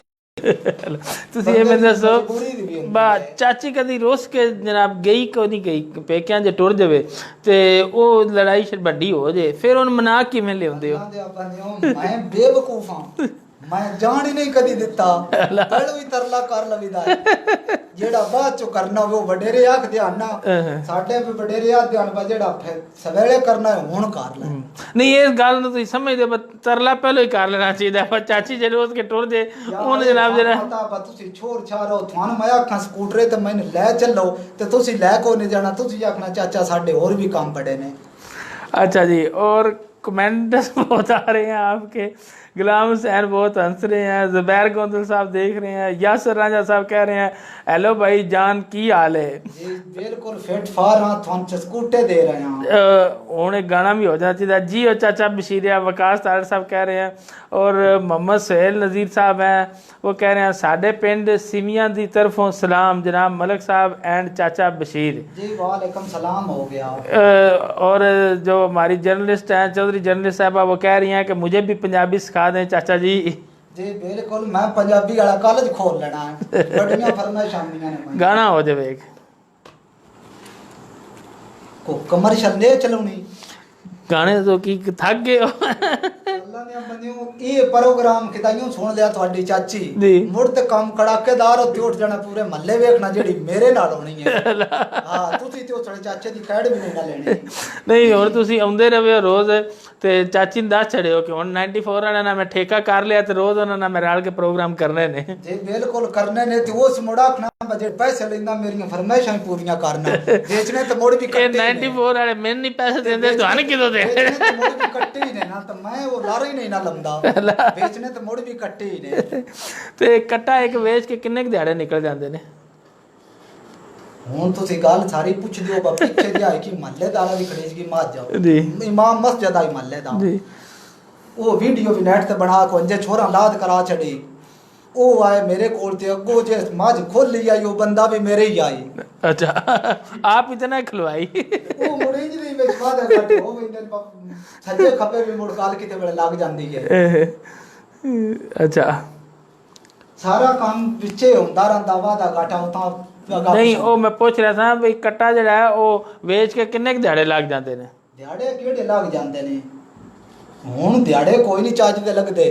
ਤੁਸੀਂ ਇਹ ਮੈਨੂੰ ਦੱਸੋ ਬਾ ਚਾਚੀ ਕਦੀ ਰੋਸ ਕੇ ਜਨਾਬ ਗਈ ਕੋ ਨਹੀਂ ਗਈ ਪੇਕਿਆਂ ਜੇ ਟੁਰ ਜਾਵੇ ਤੇ ਉਹ ਲੜਾਈ ਵੱਡੀ ਹੋ ਜੇ ਫਿਰ ਉਹਨੂੰ ਮਨਾ ਕਿਵੇਂ ਲਿਆਉਂਦੇ ਹੋ ਮੈਂ ਬੇਵਕੂਫ ਹਾਂ मैं जान ही नहीं कदी दिता पहले ही तरला कर लवीदा जेड़ा बाद चो करना वो वडेरे आख ध्यान ना साडे भी वडेरे आ ध्यान बा जेड़ा सवेले करना है हुन कर ले नहीं इस गल नु तुसी समझदे तरला पहले ही कर लेना चाहिए पर चाची जे रोज के टुर दे ओने जनाब जरा पता बा तुसी छोर छारो थान मैं आखा स्कूटरे ते मैंने ले चलो ते तुसी ले को नहीं जाना तुसी आखना चाचा साडे और भी काम पड़े ने अच्छा जी और कमेंट्स बहुत आ रहे हैं आपके गुलाम हुसैन बहुत हंस रहे हैं ज़ुबैर गोंदल साहब देख रहे हैं यासर रांझा साहब कह रहे हैं हेलो भाई जान की हाल है जी बिल्कुल फिट फार हां थोन स्कूटे दे रहे हैं हुन एक गाना भी हो जाना चाहिए जी और चाचा बशीरिया वकास तारड़ साहब कह रहे हैं और मोहम्मद सुहेल नज़ीर साहब हैं वो कह रहे हैं साडे पिंड सिमियां दी तरफों सलाम जनाब मलक साहब एंड चाचा बशीर जी वालेकुम सलाम हो गया और जो हमारी जर्नलिस्ट हैं चौधरी जर्नलिस्ट साहबा वो कह रही हैं कि मुझे भी पंजाबी सिखा दें चाचा जी जी बिल्कुल मैं पंजाबी वाला कॉलेज खोल लेना है बड़ियां फरमाइशां आंदियां ने गाना हो जावे को कमर्शियल ले चलोनी गाने तो की थक गए हो अल्लाह ने बंदियों ये प्रोग्राम किदाइयों सुन लिया ਤੁਹਾਡੀ ਚਾਚੀ जी ਮੁੜ ਤੇ ਕੰਮ ਕੜਾਕੇਦਾਰ ਉੱਤੇ ਉੱਠ ਜਾਣਾ ਪੂਰੇ ਮਹੱਲੇ ਵੇਖਣਾ ਜਿਹੜੀ ਮੇਰੇ ਨਾਲ ਹੋਣੀ ਹੈ ਹਾਂ ਤੁਸੀਂ ਤੇ ਉਹ ਸਾਡੇ ਚਾਚੇ ਦੀ ਖੈੜ ਵੀ ਨਹੀਂ ਨਾ ਲੈਣੀ ਨਹੀਂ ਹੋਰ ਤੁਸੀਂ ਆਉਂਦੇ ਰਹੋ ਰੋਜ਼ ਤੇ ਚਾਚੀ ਨੂੰ ਦੱਸ ਛੜਿਓ ਕਿ ਹੁਣ 94 ਵਾਲਿਆਂ ਨਾਲ ਮੈਂ ਠੇਕਾ ਕਰ ਲਿਆ ਤੇ ਰੋਜ਼ ਉਹਨਾਂ ਨਾਲ ਮੈਂ ਰਲ ਕੇ ਪ੍ਰੋਗਰਾਮ ਕਰਨੇ ਨੇ ਜੀ ਬਿਲਕੁਲ ਕਰਨੇ ਨੇ ਤੇ ਉਸ ਮੁੜਾਖਣਾ ਬਜੇ ਪੈਸੇ ਲੈਂਦਾ ਮੇਰੀਆਂ ਫਰਮਾਇਸ਼ਾਂ ਪੂਰੀਆਂ ਕਰਨਾ ਵੇਚਣੇ ਤੇ ਮੁੜ ਵੀ ਕੱਟੇ 94 ਵਾਲੇ ਮੈਨੂੰ ਨਹੀਂ ਪੈਸੇ ਦਿੰਦੇ ਤੁਹਾਨੂੰ ਕਿਦੋਂ ਦੇ ਵੇਚਣੇ ਤੇ ਮੁੜ ਵੀ ਕੱਟੇ ਹੀ ਨੇ ਨਾ ਤਾਂ ਮੈਂ ਉਹ ਲਾਰਾ ਹੀ ਨਹੀਂ ਨਾ ਲੰਦਾ ਵੇਚਣੇ ਤੇ ਮੁੜ ਵੀ ਕੱਟੇ ਹੀ ਨੇ ਤੇ ਕੱਟਾ ਇੱਕ ਵੇਚ ਕੇ ਕਿੰਨੇ ਦਿਹਾੜੇ ਨਿਕਲ ਜਾਂਦੇ ਨੇ ਹੁਣ ਤੁਸੀਂ ਗੱਲ ਸਾਰੀ ਪੁੱਛਦੇ ਹੋ ਬਾ ਪਿੱਛੇ ਜਾਏ ਕਿ ਮਹੱਲੇਦਾਰਾਂ ਦੀ ਖੜੇਜ ਕੀ ਮਾਰ ਜਾਓ ਜੀ ਇਮਾਮ ਮਸਜਿਦ ਆਈ ਮਹੱਲੇ ਦਾ ਜੀ ਉਹ ਵੀਡੀਓ ਵੀ ਨੈਟ ਤੇ ਬਣਾ ਕੇ ਜੇ ਛੋਰਾ ਲਾਦ ਕਰਾ ਛੜੀ ਉਹ ਆਏ ਮੇਰੇ ਕੋਲ ਤੇ ਅੱਗੋ ਜੇ ਮੱਝ ਖੋਲੀ ਆਈ ਉਹ ਬੰਦਾ ਵੀ ਮੇਰੇ ਹੀ ਆਈ अच्छा आप इतना खिलवाई ਉਹ ਮੁੜੇ ਜੀ ਨਹੀਂ ਵਿੱਚ ਵਾਦਾ ਘਟ ਹੋ ਵੰਦੇ ਸੱਜੇ ਖੱਬੇ ਵੀ ਮੁੜ ਕਾਲ ਕਿਤੇ ਵੇਲੇ ਲੱਗ ਜਾਂਦੀ ਹੈ अच्छा ਸਾਰਾ ਕੰਮ ਵਿੱਚੇ ਹੁੰਦਾ ਰਹਿੰਦਾ ਵਾਦਾ ਘਾਟਾ ਉਤਾਂ नहीं ਉਹ ਮੈਂ ਪੁੱਛ ਰਿਹਾ ਸਾਂ ਵੀ ਕੱਟਾ ਜਿਹੜਾ ਹੈ ਉਹ ਵੇਚ ਕੇ ਕਿੰਨੇ ਦਿਹਾੜੇ ਲੱਗ ਜਾਂਦੇ ਨੇ ਦਿਹਾੜੇ ਕਿਹੜੇ ਲੱਗ ਜਾਂਦੇ ਨੇ ਹੁਣ ਦਿਹਾੜੇ ਕੋਈ ਨਹੀਂ ਚੱਜ ਦੇ ਲੱਗਦੇ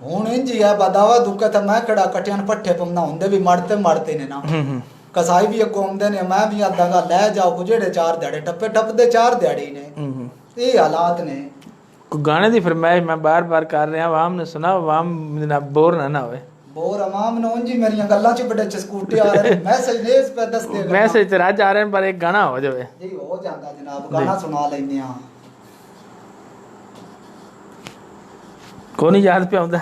ਹੁਣ ਇੰਜ ਹੀ ਆ ਬਦਾਵਾ ਦੁੱਕਾ ਤਾਂ ਮੈਂ ਕਿਹੜਾ ਕਟਿਆਂ ਪੱਠੇ ਪੰਨਾ ਹੁੰਦੇ ਵੀ ਮੜਤੇ ਨੇ ਨਾ ਕਸਾਈ ਵੀ ਅੱਗੋਂ ਆਉਂਦੇ ਨੇ ਮੈਂ ਵੀ ਆਦਾਂਗਾ ਲੈ ਜਾਓ ਕੋ ਜਿਹੜੇ 4 ਦਿਹਾੜੇ ਟੱਪਦੇ 4 ਦਿਹਾੜੇ ਹੀ ਨੇ ਇਹ ਹਾਲਾਤ ਨੇ ਗਾਣੇ ਦੀ ਫਰਮਾਇਸ਼ ਮੈਂ ਬਾਰ-ਬਾਰ ਕਰ ਰਿਹਾ ਆਵਾਮ ਨੇ ਸੁਣਾ ਆਵਾਮ ਬੋਰ ਨਾ ਹੋਵੇ ਬੋਰ ਆਵਾਮ ਨੂੰ ਜੀ ਮੇਰੀਆਂ ਗੱਲਾਂ 'ਚ ਬੜੇ ਚਸਕੂਟੇ ਆ ਰਹੇ ਨੇ ਮੈਸੇਜ ਨੇ ਇਸ ਪੇ ਦੱਸਦੇ ਮੈਸੇਜ ਤੇ ਰਾਜ ਆ ਰਹੇ ਨੇ ਪਰ ਇੱਕ ਗਾਣਾ ਹੋ ਜਾਵੇ ਜੀ ਹੋ ਜਾਂਦਾ ਜਨਾਬ ਗਾਣਾ ਸੁਣਾ ਲੈਂਦੇ ਆ ਕੋਈ ਨਹੀਂ ਯਾਦ ਪਿਆ ਹੁੰਦਾ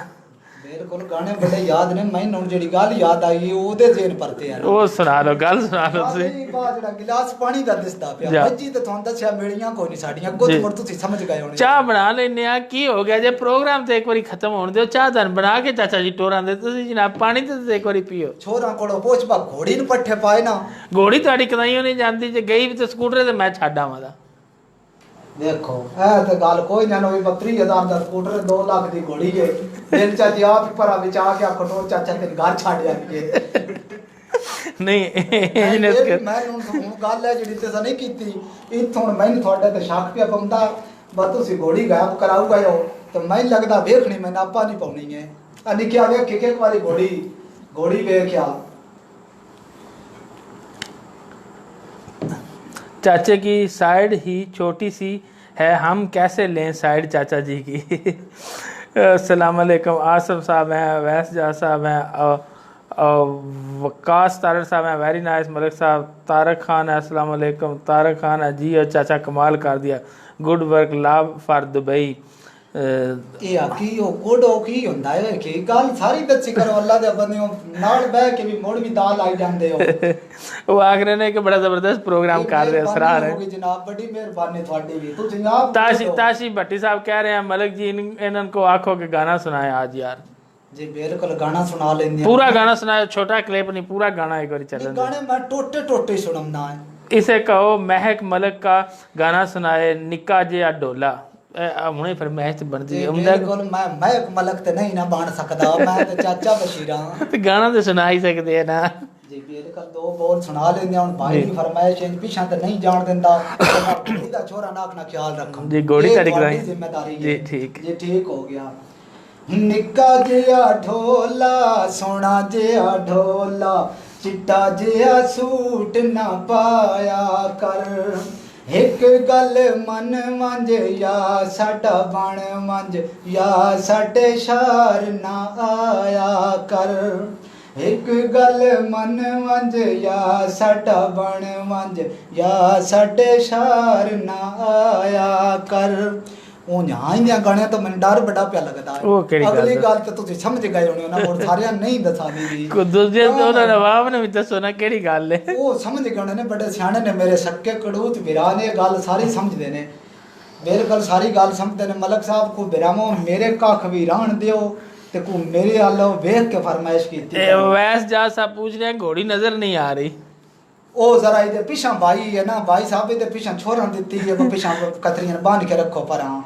ਬਿਲਕੁਲ ਗਾਣੇ ਬੜੇ ਯਾਦ ਨੇ ਮੈਨੂੰ ਜਿਹੜੀ ਗੱਲ ਯਾਦ ਆਈ ਉਹਦੇ ਜ਼ੇਨ ਪਰਤੇ ਆ ਉਹ ਸੁਣਾ ਲਓ ਗੱਲ ਸੁਣਾ ਲਓ ਤੁਸੀਂ ਬਾ ਜਿਹੜਾ ਗਿਲਾਸ ਪਾਣੀ ਦਾ ਦਿਸਦਾ ਪਿਆ ਮੱਜੀ ਤੇ ਤੁਹਾਨੂੰ ਦੱਸਿਆ ਮੇਲੀਆਂ ਕੋਈ ਨਹੀਂ ਸਾਡੀਆਂ ਕੁਝ ਮੁੜ ਤੁਸੀਂ ਸਮਝ ਗਏ ਹੋਣੇ ਚਾਹ ਬਣਾ ਲੈਨੇ ਆ ਕੀ ਹੋ ਗਿਆ ਜੇ ਪ੍ਰੋਗਰਾਮ ਤੇ ਇੱਕ ਵਾਰੀ ਖਤਮ ਹੋਣ ਦਿਓ ਚਾਹ ਤਾਂ ਬਣਾ ਕੇ ਚਾਚਾ ਜੀ ਟੋਰਾਂ ਦੇ ਤੁਸੀਂ ਜਨਾਬ ਪਾਣੀ ਤੇ ਇੱਕ ਵਾਰੀ ਪੀਓ ਛੋਰਾਂ ਕੋਲੋਂ ਪੁੱਛ ਬਾ ਘੋੜੀ ਨੂੰ ਪੱਠੇ ਪਾਏ ਨਾ ਘੋੜੀ ਤੁਹਾਡੀ ਕਦਾਈਓ ਨਹੀਂ ਜਾਂਦੀ ਜੇ ਗਈ ਵੀ ਤੇ ਸਕੂਟਰ ਤੇ ਮੈਂ ਛੱਡ ਆਵਾਂ ਦਾ ਦੇਖੋ ਇਹ ਤੇ ਗੱਲ ਕੋਈ ਨਾ ਹੋਈ 32000 ਦਾ ਸਕੂਟਰ 2 ਲੱਖ ਦੀ ਘੋੜੀ ਹੈ ਦਿਲ ਚਾਚੀ ਆਪ ਪਰਾ ਵਿਚਾ ਕੇ ਆਖੋ ਚਾਚਾ ਤੇ ਘਰ ਛੱਡ ਜਾਣਗੇ ਨਹੀਂ ਇਹਨੇ ਮੈਂ ਹੁਣ ਗੱਲ ਹੈ ਜਿਹੜੀ ਤੇ ਨਹੀਂ ਕੀਤੀ ਇੱਥੋਂ ਹੁਣ ਮੈਨੂੰ ਤੁਹਾਡੇ ਤੇ ਸ਼ੱਕ ਪਿਆ ਪੰਦਾ ਬਾ ਤੁਸੀਂ ਘੋੜੀ ਗਾਇਬ ਕਰਾਊਗਾ ਜੋ ਤੇ ਮੈਨੂੰ ਲੱਗਦਾ ਵੇਖਣੀ ਮੈਂ ਆਪਾ ਨਹੀਂ ਪਾਉਣੀ ਹੈ ਆ ਨਿਕਿਆ ਵੇਖ ਕਿ ਇੱਕ ਵਾਰੀ ਘੋੜੀ ਵੇਖਿਆ चाचे की साइड ही छोटी सी है हम कैसे लें साइड चाचा जी की अस्सलाम वालेकुम आसफ साहब हैं वैस जा साहब हैं वकास तारड़ साहब हैं वेरी नाइस मलिक साहब तारक खान है अस्सलाम वालेकुम तारक खान है जी और चाचा कमाल कर दिया good work love for Dubai ਇਹ ਆਖੀ ਉਹ ਕੋਡੋ ਕੀ ਹੁੰਦਾ ਹੈ ਕਿ ਗੱਲ ਸਾਰੀ ਦੱਸੀ ਕਰੋ ਅੱਲਾ ਦੇ ਬੰਦਿਓ ਨਾਲ ਬਹਿ ਕੇ ਵੀ ਮੁੜ ਵੀ ਦਾਲ ਆਈ ਜਾਂਦੇ ਹੋ ਉਹ ਆਖ ਰਹੇ ਨੇ ਕਿ ਬੜਾ ਜ਼ਬਰਦस्त ਪ੍ਰੋਗਰਾਮ ਕਰ ਰਹੇ ਸਰਾਹ ਰਹੇ ਹੋਗੀ ਜਨਾਬ ਬੜੀ ਮਿਹਰਬਾਨੀ ਤੁਹਾਡੀ ਵੀ ਤੁਸੀਂ ਆਪ ताशी भट्टी साहब कह रहे हैं मलिक जी इनको आखो कि गाना सुनाए आज यार जी बिल्कुल गाना सुना लेंगे पूरा गाना सुनाए छोटा क्लिप नहीं पूरा गाना एक बार चल गाने मैं टोटे टोटे सुनाना है इसे कहो महक मलिक का गाना सुनाए निक्का जिहा डोला ਹੁਣੇ ਫਰਮਾਇਸ਼ ਬਣਦੀ ਹੈ ਬਿਲਕੁਲ ਮੈਂ महक मलिक ਤੇ ਨਹੀਂ ਨਾ ਬਣ ਸਕਦਾ ਮੈਂ ਤੇ ਚਾਚਾ ਬਸ਼ੀਰਾ ਤੇ ਗਾਣਾ ਤੇ ਸੁਣਾ ਹੀ ਸਕਦੇ ਆ ਨਾ ਜੀ ਬਿਲਕੁਲ ਦੋ ਬੋਲ ਸੁਣਾ ਲੈਂਦੇ ਹੁਣ ਭਾਈ ਦੀ ਫਰਮਾਇਸ਼ ਇੰਜ ਪਿਛਾਂ ਤੇ ਨਹੀਂ ਜਾਣ ਦਿੰਦਾ ਇਹਦਾ ਛੋਰਾ ਨਾਕ ਨਾ ਖਿਆਲ ਰੱਖੋ ਜੀ ਗੋੜੀ ਤੁਹਾਡੀ ਕਰਾਈ ਜ਼ਿੰਮੇਵਾਰੀ ਜੀ ਠੀਕ ਜੀ ਠੀਕ ਹੋ ਗਿਆ ਨਿੱਕਾ ਜਿਹਾ ਢੋਲਾ ਸੋਹਣਾ ਜਿਹਾ ਢੋਲਾ ਚਿੱਟਾ ਜਿਹਾ ਸੂਟ ਨਾ ਪਾਇਆ ਕਰ ਇੱਕ ਗੱਲ ਮਨ ਮੰਝ ਯਾ ਸਾਡਾ ਬਣ ਮੰਝ ਯਾ ਸਾਡੇ ਸ਼ਹਿਰ ਨਾ ਆਇਆ ਕਰ ਇੱਕ ਗੱਲ ਮਨ ਮੰਝ ਯਾ ਸਾਡਾ ਬਣ ਮੰਝ ਯਾ ਸਾਡੇ ਸ਼ਹਿਰ ਨਾ ਆਇਆ ਕਰ ਉਹ ਨਿਆਂ ਗਾਣਿਆਂ ਤੋਂ ਮੈਨੂੰ ਡਰ ਬੜਾ ਪਿਆ ਲੱਗਦਾ ਹੈ ਅਗਲੀ ਗੱਲ ਤੇ ਤੁਸੀਂ ਸਮਝ ਗਏ ਹੋਣੇ ਨਾ ਹੋਰ ਸਾਰਿਆਂ ਨਹੀਂ ਦੱਸਾਂਗੀ ਵੀ ਕੋ ਦੂਜੇ ਉਹਨਾਂ ਨਵਾਬ ਨੇ ਵੀ ਦੱਸੋ ਨਾ ਕਿਹੜੀ ਗੱਲ ਹੈ ਉਹ ਸਮਝ ਗਏ ਹੋਣੇ ਨੇ ਬੜੇ ਸਿਆਣੇ ਨੇ ਮੇਰੇ ਸੱਕੇ ਕੜੂਤ ਵੀਰਾਂ ਨੇ ਗੱਲ ਸਾਰੀ ਸਮਝਦੇ ਨੇ ਬਿਲਕੁਲ ਸਾਰੀ ਗੱਲ ਸਮਝਦੇ ਨੇ ਮਲਕ ਸਾਹਿਬ ਕੋ ਬਿਰਾਮੋ ਮੇਰੇ ਕੱਖ ਵੀ ਰਹਿਣ ਦਿਓ ਤੇ ਕੋ ਮੇਰੇ ਅੱਲਾ ਵੇਖ ਕੇ ਫਰਮਾਇਸ਼ ਕੀਤੀ ਵੈਸ ਜਾ ਸਾਹਿਬ ਪੁੱਛ ਰਹੇ ਘੋੜੀ ਨਜ਼ਰ ਨਹੀਂ ਆ ਰਹੀ ਉਹ ਜ਼ਰਾ ਇਹਦੇ ਪਿਛਾਂ ਭਾਈ ਹੈ ਨਾ ਭਾਈ ਸਾਹਿਬ ਇਹਦੇ ਪਿਛਾਂ ਛੋਰਾਂ ਦਿੱਤੀ ਹੈ ਪਿਛਾਂ ਕਤਰੀਆਂ ਬੰਨ ਕੇ ਰੱਖੋ ਪਰਾਂ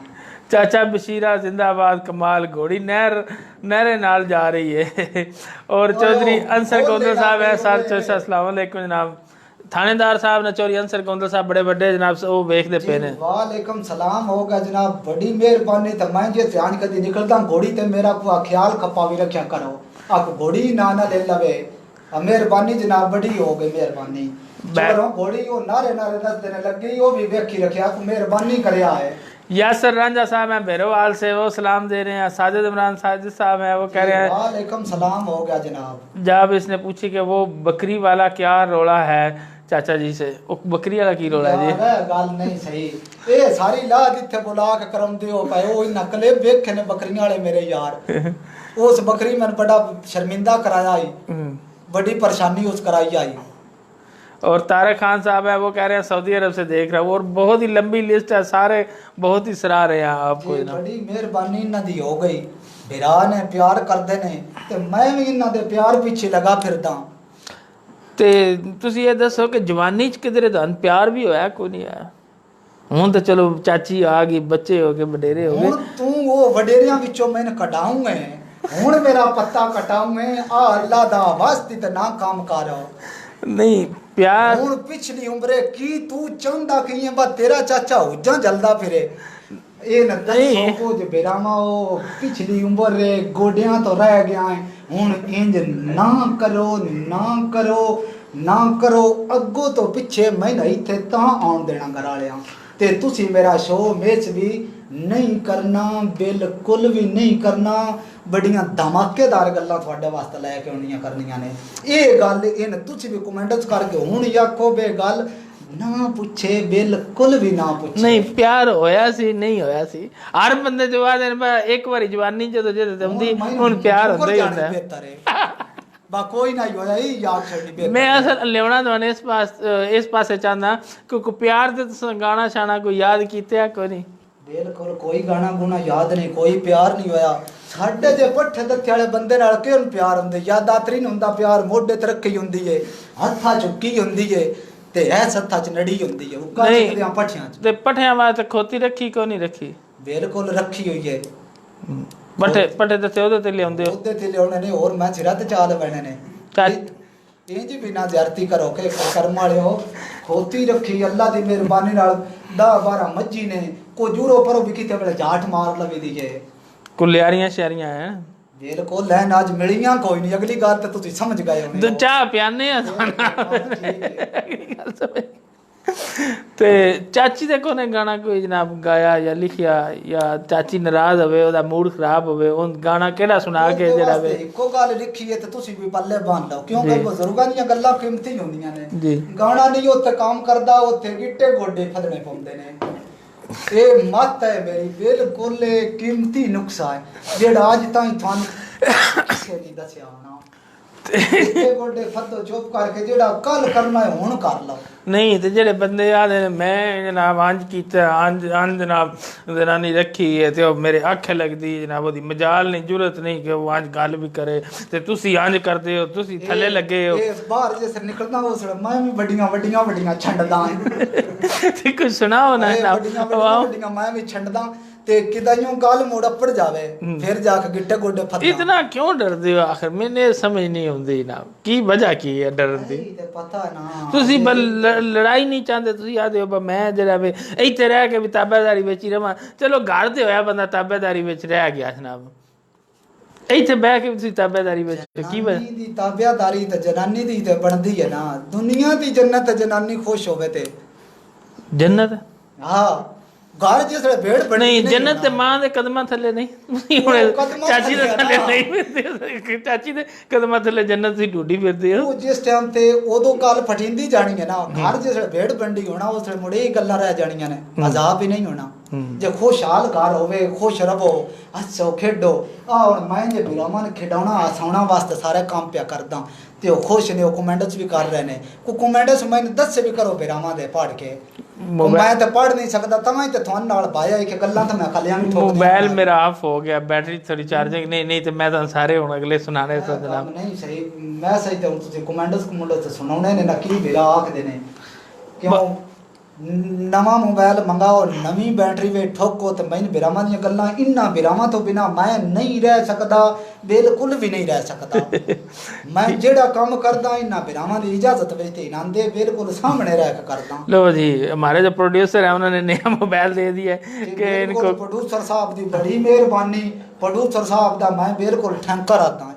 चाचा बशीरा जिंदाबाद कमाल घोड़ी नहरे नाल जा रही है और चौधरी अंसर कौंदल साहब है सर चौसा अस्सलाम वालेकुम जनाब थानेदार साहब ने चौधरी अंसर कौंदल साहब बड़े बड़े जनाब वो वेखदे पे ने वालेकुम सलाम होगा जनाब बड़ी मेहरबानी तो मैं जे ध्यान कदी निकलदा घोड़ी ते मेरा को ख्याल खपावी रखया करो आप घोड़ी ना ले लवे मेहरबानी जनाब बड़ी हो गई मेहरबानी चलो घोड़ी वो नारे नारे दस दिन लगी वो भी वेखी रखया को मेहरबानी करया है यासर रांझा साहब हैं भैरवाल से वो सलाम दे रहे हैं साजिद इमरान साजिद साहब हैं वो कह रहे हैं वालेकुम सलाम हो गया जनाब जब इसने पूछी कि वो बकरी वाला क्या रोला है चाचा जी से वो बकरी वाला की रोला है जी गल नहीं सही ए सारी ला जिथे बुला के करमदे हो पाए ओ नकले वेखे ने बकरियां वाले मेरे यार उस बकरी मैंने बड़ा शर्मिंदा कराया आई बड़ी परेशानी उस कराई आई और तारक खान साहब है वो कह रहे हैं सऊदी अरब से देख रहा है और बहुत ही लंबी लिस्ट है सारे बहुत ही सराह रहे हैं आपको बड़ी मेहरबानी इन्हां दी हो गई भरा ने प्यार करदे ने ते मैं भी इन्हां दे प्यार पीछे लगा फिरदा ते तुसी ये दसो कि जवानी च किधरे ਤੁਹਾਨੂੰ प्यार भी होया कोई नहीं आया ਹੁਣ ਤਾਂ ਚਲੋ ਚਾਚੀ ਆ ਗਈ ਬੱਚੇ ਹੋ ਗਏ ਵਡੇਰੇ ਹੋ ਗਏ ਹੁਣ ਤੂੰ ਉਹ ਵਡੇਰਿਆਂ ਵਿੱਚੋਂ ਮੈਨੂੰ ਕਢਾਉਂਗਾ ਹੁਣ ਮੇਰਾ ਪੱਤਾ ਕਟਾਉਂਗੇ ਆ ਅੱਲਾ ਦਾ ਵਾਸਤੇ ਤੇ ਨਾ ਕੰਮ ਕਰੋ नहीं प्यार ਹੁਣ ਪਿਛਲੀ ਉਮਰੇ ਕੀ ਤੂੰ ਚਾਹੁੰਦਾ ਕੀ ਹੈ ਬਾ ਤੇਰਾ ਚਾਚਾ ਹੁਜਾਂ ਜਲਦਾ ਫਿਰੇ ਇਹ ਨਾ ਦੱਸੋ ਕੋ ਜੇ ਬੇਰਾਮਾ ਉਹ ਪਿਛਲੀ ਉਮਰੇ ਗੋਡਿਆਂ ਤੋਂ ਰਹਿ ਗਿਆ ਹੈ ਹੁਣ ਇੰਜ ਨਾ ਕਰੋ ਨਾ ਕਰੋ ਨਾ ਕਰੋ ਅੱਗੋਂ ਤੋਂ ਪਿੱਛੇ ਮੈਂ ਨਹੀਂ ਇੱਥੇ ਤਾਂ ਆਉਣ ਦੇਣਾ ਘਰ ਵਾਲਿਆਂ ਤੇ ਤੁਸੀਂ ਮੇਰਾ ਸ਼ੋਅ ਮੈਚ ਵੀ ਨਹੀਂ ਕਰਨਾ ਬਿਲਕੁਲ ਵੀ ਨਹੀਂ ਕਰਨਾ ਬੜੀਆਂ ਧਮਾਕੇਦਾਰ ਗੱਲਾਂ ਤੁਹਾਡੇ ਵਾਸਤੇ ਲੈ ਕੇ ਆਉਣੀਆਂ ਕਰਨੀਆਂ ਨੇ ਇਹ ਗੱਲ ਇਹਨ ਤੁਸੀਂ ਵੀ ਕਮੈਂਟਸ ਕਰਕੇ ਹੁਣ ਆਖੋ ਬੇ ਗੱਲ ਨਾ ਪੁੱਛੇ ਬਿਲਕੁਲ ਵੀ ਨਾ ਪੁੱਛੇ ਨਹੀਂ ਪਿਆਰ ਹੋਇਆ ਸੀ ਨਹੀਂ ਹੋਇਆ ਸੀ ਹਰ ਬੰਦੇ ਜਵਾਨ ਨੇ ਇੱਕ ਵਾਰੀ ਜਵਾਨੀ ਜਦੋਂ ਜਿਹਦੇ ਹੁੰਦੀ ਹੁਣ ਪਿਆਰ ਹੁੰਦਾ ਹੀ ਹੁੰਦਾ ਹੈ ਬਾ ਕੋਈ ਨਾ ਹੋਇਆ ਹੀ ਯਾਦ ਛੱਡੀ ਬੇ ਮੈਂ ਅਸਲ ਲਿਆਉਣਾ ਤੁਹਾਨੂੰ ਇਸ ਪਾਸੇ ਚਾਹੁੰਦਾ ਕਿ ਪਿਆਰ ਦੇ ਗਾਣਾ ਸ਼ਾਨਾ ਕੋਈ ਯਾਦ ਕੀਤਾ ਕੋਈ ਨਹੀਂ ਬਿਲਕੁਲ ਕੋਈ ਗਾਣਾ ਗੁਣਾ ਯਾਦ ਨਹੀਂ ਕੋਈ ਪਿਆਰ ਨਹੀਂ ਹੋਇਆ ਸਾਡੇ ਜੇ ਪੱਠੇ ਦੱਥੇ ਵਾਲੇ ਬੰਦੇ ਨਾਲ ਕਿਉਂ ਪਿਆਰ ਹੁੰਦੇ ਯਾਦਾਤਰੀ ਨਹੀਂ ਹੁੰਦਾ ਪਿਆਰ ਮੋਢੇ ਤੇ ਰੱਖੀ ਹੁੰਦੀ ਏ ਹੱਥਾਂ ਚੁੱਕੀ ਹੁੰਦੀ ਏ ਤੇ ਐ ਸੱਥਾਂ ਚ ਨੜੀ ਹੁੰਦੀ ਏ ਉਹ ਕਾਹਦੇ ਪੱਠਿਆਂ ਚ ਤੇ ਪੱਠਿਆਂ ਵਾਸਤੇ ਖੋਤੀ ਰੱਖੀ ਕੋ ਨਹੀਂ ਰੱਖੀ ਬਿਲਕੁਲ ਰੱਖੀ ਹੋਈ ਏ ਪੱਠੇ ਦੱਸੇ ਉਹਦੇ ਤੇ ਲਿਆਉਂਦੇ ਹੋ ਉਹਦੇ ਤੇ ਲਿਆਉਣੇ ਨੇ ਹੋਰ ਮੈਂ ਸਿਰਾਂ ਤੇ ਚਾਲ ਪੈਣੇ ਨੇ ਇੰਜ ਬਿਨਾ ਜ਼ਿਆਰਤੀ ਕਰੋ ਕਿ ਕਰਮ ਵਾਲਿਓ ਖੋਤੀ ਰੱਖੀ ਅੱਲਾ ਦੀ ਮਿਹਰਬਾਨੀ ਨਾਲ 10-12 ਮੱਝੀ ਨੇ ਕੋ ਜੂਰੋ ਪਰੋ ਵੀ ਕਿਤੇ ਵੇਲੇ ਝਾਟ ਮਾਰ ਲਵੇ ਦੀ ਜੇ ਕੁਲਿਆਰੀਆਂ ਸ਼ਹਿਰੀਆਂ ਹੈ ਬਿਲਕੁਲ ਲੈਣ ਅੱਜ ਮਿਲੀਆਂ ਕੋਈ ਨਹੀਂ ਅਗਲੀ ਗੱਲ ਤੇ ਤੁਸੀਂ ਸਮਝ ਗਏ ਹੋਣੇ ਦੋ ਚਾਹ ਪਿਆਨੇ ਆ ਤੇ ਚਾਚੀ ਦੇ ਕੋਨੇ ਗਾਣਾ ਕੋਈ ਜਨਾਬ ਗਾਇਆ ਜਾਂ ਲਿਖਿਆ ਜਾਂ ਚਾਚੀ ਨਾਰਾਜ਼ ਹੋਵੇ ਉਹਦਾ ਮੂਡ ਖਰਾਬ ਹੋਵੇ ਉਹ ਗਾਣਾ ਕਿਹੜਾ ਸੁਣਾ ਕੇ ਜਿਹੜਾ ਵੇ ਇੱਕੋ ਗੱਲ ਲਿਖੀ ਹੈ ਤੇ ਤੁਸੀਂ ਵੀ ਪੱਲੇ ਬੰਨ ਲਓ ਕਿਉਂਕਿ ਬਜ਼ੁਰਗਾਂ ਦੀਆਂ ਗੱਲਾਂ ਕੀਮਤੀ ਹੁੰਦੀਆਂ ਨੇ ਜੀ ਗਾਣਾ ਨਹੀਂ ਉੱਥੇ ਕੰਮ ਕਰਦਾ ਉੱਥੇ ਗਿੱਟੇ ਗੋਡੇ ਫਦਣੇ ਪਾਉਂਦੇ ਨੇ ਇਹ ਮੱਤ ਹੈ ਮੇਰੀ ਬਿਲਕੁਲ ਕੀਮਤੀ ਨੁਕਸਾ ਹੈ ਜਿਹੜਾ ਅੱਜ ਤਾਈਂ ਤੁਹਾਨੂੰ ਕਿਸੇ ਨਹੀਂ ਦੱਸਿਆ ਹੋਣਾ ਤੇ ਗੋਡੇ ਫੱਦੋ ਚੁੱਪ ਕਰਕੇ ਜਿਹੜਾ ਕੱਲ ਕਰਨਾ ਹੈ ਹੁਣ ਕਰ ਲਓ ਨਹੀਂ ਤੇ ਜਿਹੜੇ ਬੰਦੇ ਆਦੇ ਨੇ ਮੈਂ ਜਨਾਬ ਅੰਜ ਕੀਤਾ ਅੰਜ ਜਨਾਬ ਜ਼ਨਾਨੀ ਰੱਖੀ ਹੈ ਤੇ ਉਹ ਮੇਰੇ ਅੱਖ ਲੱਗਦੀ ਜਨਾਬ ਉਹਦੀ ਮਜਾਲ ਨਹੀਂ ਜ਼ਰੂਰਤ ਨਹੀਂ ਕਿ ਉਹ ਅੰਜ ਗੱਲ ਵੀ ਕਰੇ ਤੇ ਤੁਸੀਂ ਅੰਜ ਕਰਦੇ ਹੋ ਤੁਸੀਂ ਥੱਲੇ ਲੱਗੇ ਹੋ ਇਹ ਬਾਹਰ ਜਿਸ ਨਿਕਲਦਾ ਉਸ ਮੈਂ ਵੀ ਵੱਡੀਆਂ ਛੰਡਦਾ ਤੇ ਕੁਝ ਸੁਣਾਓ ਨਾ ਵੱਡੀਆਂ ਮੈਂ ਵੀ ਛੰਡਦਾ ਤੇ ਕਿਦਾਂ ਗੱਲ ਮੋੜ ਅੱਪੜ ਜਾਵੇ ਫਿਰ ਜਾ ਕੇ ਗਿੱਟੇ ਗੋਡੇ ਫੱਦਾ ਇਤਨਾ ਕਿਉਂ ਡਰਦੇ ਹੋ ਆਖਰ ਮੈਨੂੰ ਸਮਝ ਨਹੀਂ ਆਉਂਦੀ ਨਾ ਕੀ ਵਜ੍ਹਾ ਕੀ ਹੈ ਡਰਨ ਦੀ ਤੇ ਪਤਾ ਨਾ ਤੁਸੀਂ ਲੜਾਈ ਨਹੀਂ ਚਾਹੁੰਦੇ ਤੁਸੀਂ ਆਦੇ ਹੋ ਮੈਂ ਜਿਹੜਾ ਵੇ ਇੱਥੇ ਰਹਿ ਕੇ ਵੀ ਤਾਬੇਦਾਰੀ ਵਿੱਚ ਹੀ ਰਵਾਂ ਚਲੋ ਘਰ ਤੇ ਹੋਇਆ ਬੰਦਾ ਤਾਬੇਦਾਰੀ ਵਿੱਚ ਰਹਿ ਗਿਆ ਜਨਾਬ ਇੱਥੇ ਬਹਿ ਕੇ ਤੁਸੀਂ ਤਾਬੇਦਾਰੀ ਵਿੱਚ ਕੀ ਵਜ੍ਹਾ ਦੀ ਤਾਬੇਦਾਰੀ ਤੇ ਜਨਾਨੀ ਦੀ ਤੇ ਬਣਦੀ ਹੈ ਨਾ ਦੁਨੀਆ ਦੀ ਜੰਨਤ ਜਨਾਨੀ ਖੁਸ਼ ਹੋਵੇ ਤੇ ਜੰਨਤ ਹਾਂ ਘਰ ਜਿਸ ਵੇਲੇ ਭੇੜ ਬਣੀ ਨਹੀਂ ਜੰਨਤ ਤੇ ਮਾਂ ਦੇ ਕਦਮਾਂ ਥੱਲੇ ਨਹੀਂ ਹੁਣ ਚਾਚੀ ਦੇ ਥੱਲੇ ਨਹੀਂ ਫਿਰਦੇ ਚਾਚੀ ਦੇ ਕਦਮਾਂ ਥੱਲੇ ਜੰਨਤ ਦੀ ਢੂਡੀ ਫਿਰਦੇ ਹੋ ਜਿਸ ਟਾਈਮ ਤੇ ਉਦੋਂ ਗੱਲ ਫਟਿੰਦੀ ਜਾਣੀ ਹੈ ਨਾ ਘਰ ਜਿਸ ਵੇਲੇ ਭੇੜ ਬੰਡੀ ਹੋਣਾ ਉਸ ਵੇਲੇ ਮੁੜੇ ਹੀ ਗੱਲਾਂ ਰਹਿ ਜਾਣੀਆਂ ਨੇ ਅਜ਼ਾਬ ਹੀ ਨਹੀਂ ਹੋਣਾ ਜੇ ਖੁਸ਼ਹਾਲ ਘਰ ਹੋਵੇ ਖੁਸ਼ ਰਵੋ ਹੱਸੋ ਖੇਡੋ ਆ ਹੁਣ ਮੈਂ ਜੇ ਬਿਰਾਮਾਂ ਨੂੰ ਖਿਡਾਉਣਾ ਹਸਾਉਣਾ ਵਾਸਤੇ ਸਾਰੇ ਕੰਮ ਪਿਆ ਕਰਦਾ ਤੇ ਉਹ ਖੁਸ਼ ਨੇ ਉਹ ਕਮੈਂਟਸ ਵੀ ਕਰ ਰਹੇ ਨੇ ਕੋ ਕਮੈਂਟਸ ਮੈਨੂੰ ਦੱਸ ਵੀ ਕਰੋ ਬਿਰਾਮਾਂ ਦੇ ਪੜ ਕੇ ਮੈਂ ਤਾਂ ਪੜ ਨਹੀਂ ਸਕਦਾ ਤਾਂ ਮੈਂ ਤੇ ਤੁਹਾਨੂੰ ਨਾਲ ਬਾਇਆ ਕਿ ਗੱਲਾਂ ਤਾਂ ਮੈਂ ਖਲਿਆਂ ਵੀ ਠੋਕ ਮੋਬਾਈਲ ਮੇਰਾ ਆਫ ਹੋ ਗਿਆ ਬੈਟਰੀ ਥੋੜੀ ਚਾਰਜਿੰਗ ਨਹੀਂ ਤੇ ਮੈਂ ਤਾਂ ਸਾਰੇ ਹੁਣ ਅਗਲੇ ਸੁਣਾਣੇ ਜਨਾਬ ਨਹੀਂ ਸਹੀ ਮੈਂ ਸਹੀ ਤੇ ਤੁਸੀਂ ਕਮੈਂਟਸ ਕਮੁੰਡਸ ਤੇ ਸੁਣਾਉਣੇ ਨੇ ਨਾ ਕੀ ਬਿਰਾ ਆਖਦੇ ਨੇ ਕਿਉਂ ਨਵਾਂ ਮੋਬਾਈਲ ਮੰਗਾਓ ਨਵੀਂ ਬੈਟਰੀ ਵੇ ਠੋਕੋ ਤੇ ਮੈਨੂੰ ਬਿਰਾਮਾਂ ਦੀਆਂ ਗੱਲਾਂ ਇੰਨਾ ਬਿਰਾਮਾਂ ਤੋਂ ਬਿਨਾ ਮੈਂ ਨਹੀਂ ਰਹਿ ਸਕਦਾ ਬਿਲਕੁਲ ਵੀ ਨਹੀਂ ਰਹਿ ਸਕਦਾ ਮੈਂ ਜਿਹੜਾ ਕੰਮ ਕਰਦਾ ਇੰਨਾ ਬਿਰਾਮਾਂ ਦੀ ਇਜਾਜ਼ਤ ਵਿੱਚ ਤੇ ਇਹਨਾਂ ਦੇ ਬਿਲਕੁਲ ਸਾਹਮਣੇ ਰਹਿ ਕੇ ਕਰਦਾ लो जी हमारे जो प्रोड्यूसर है उन्होंने नया मोबाइल दे दिया है कि इनको प्रोड्यूसर साहब ਦੀ ਬੜੀ ਮਿਹਰਬਾਨੀ प्रोड्यूसर साहब ਦਾ ਮੈਂ ਬਿਲਕੁਲ ਠੰਕਰ ਆਦਾ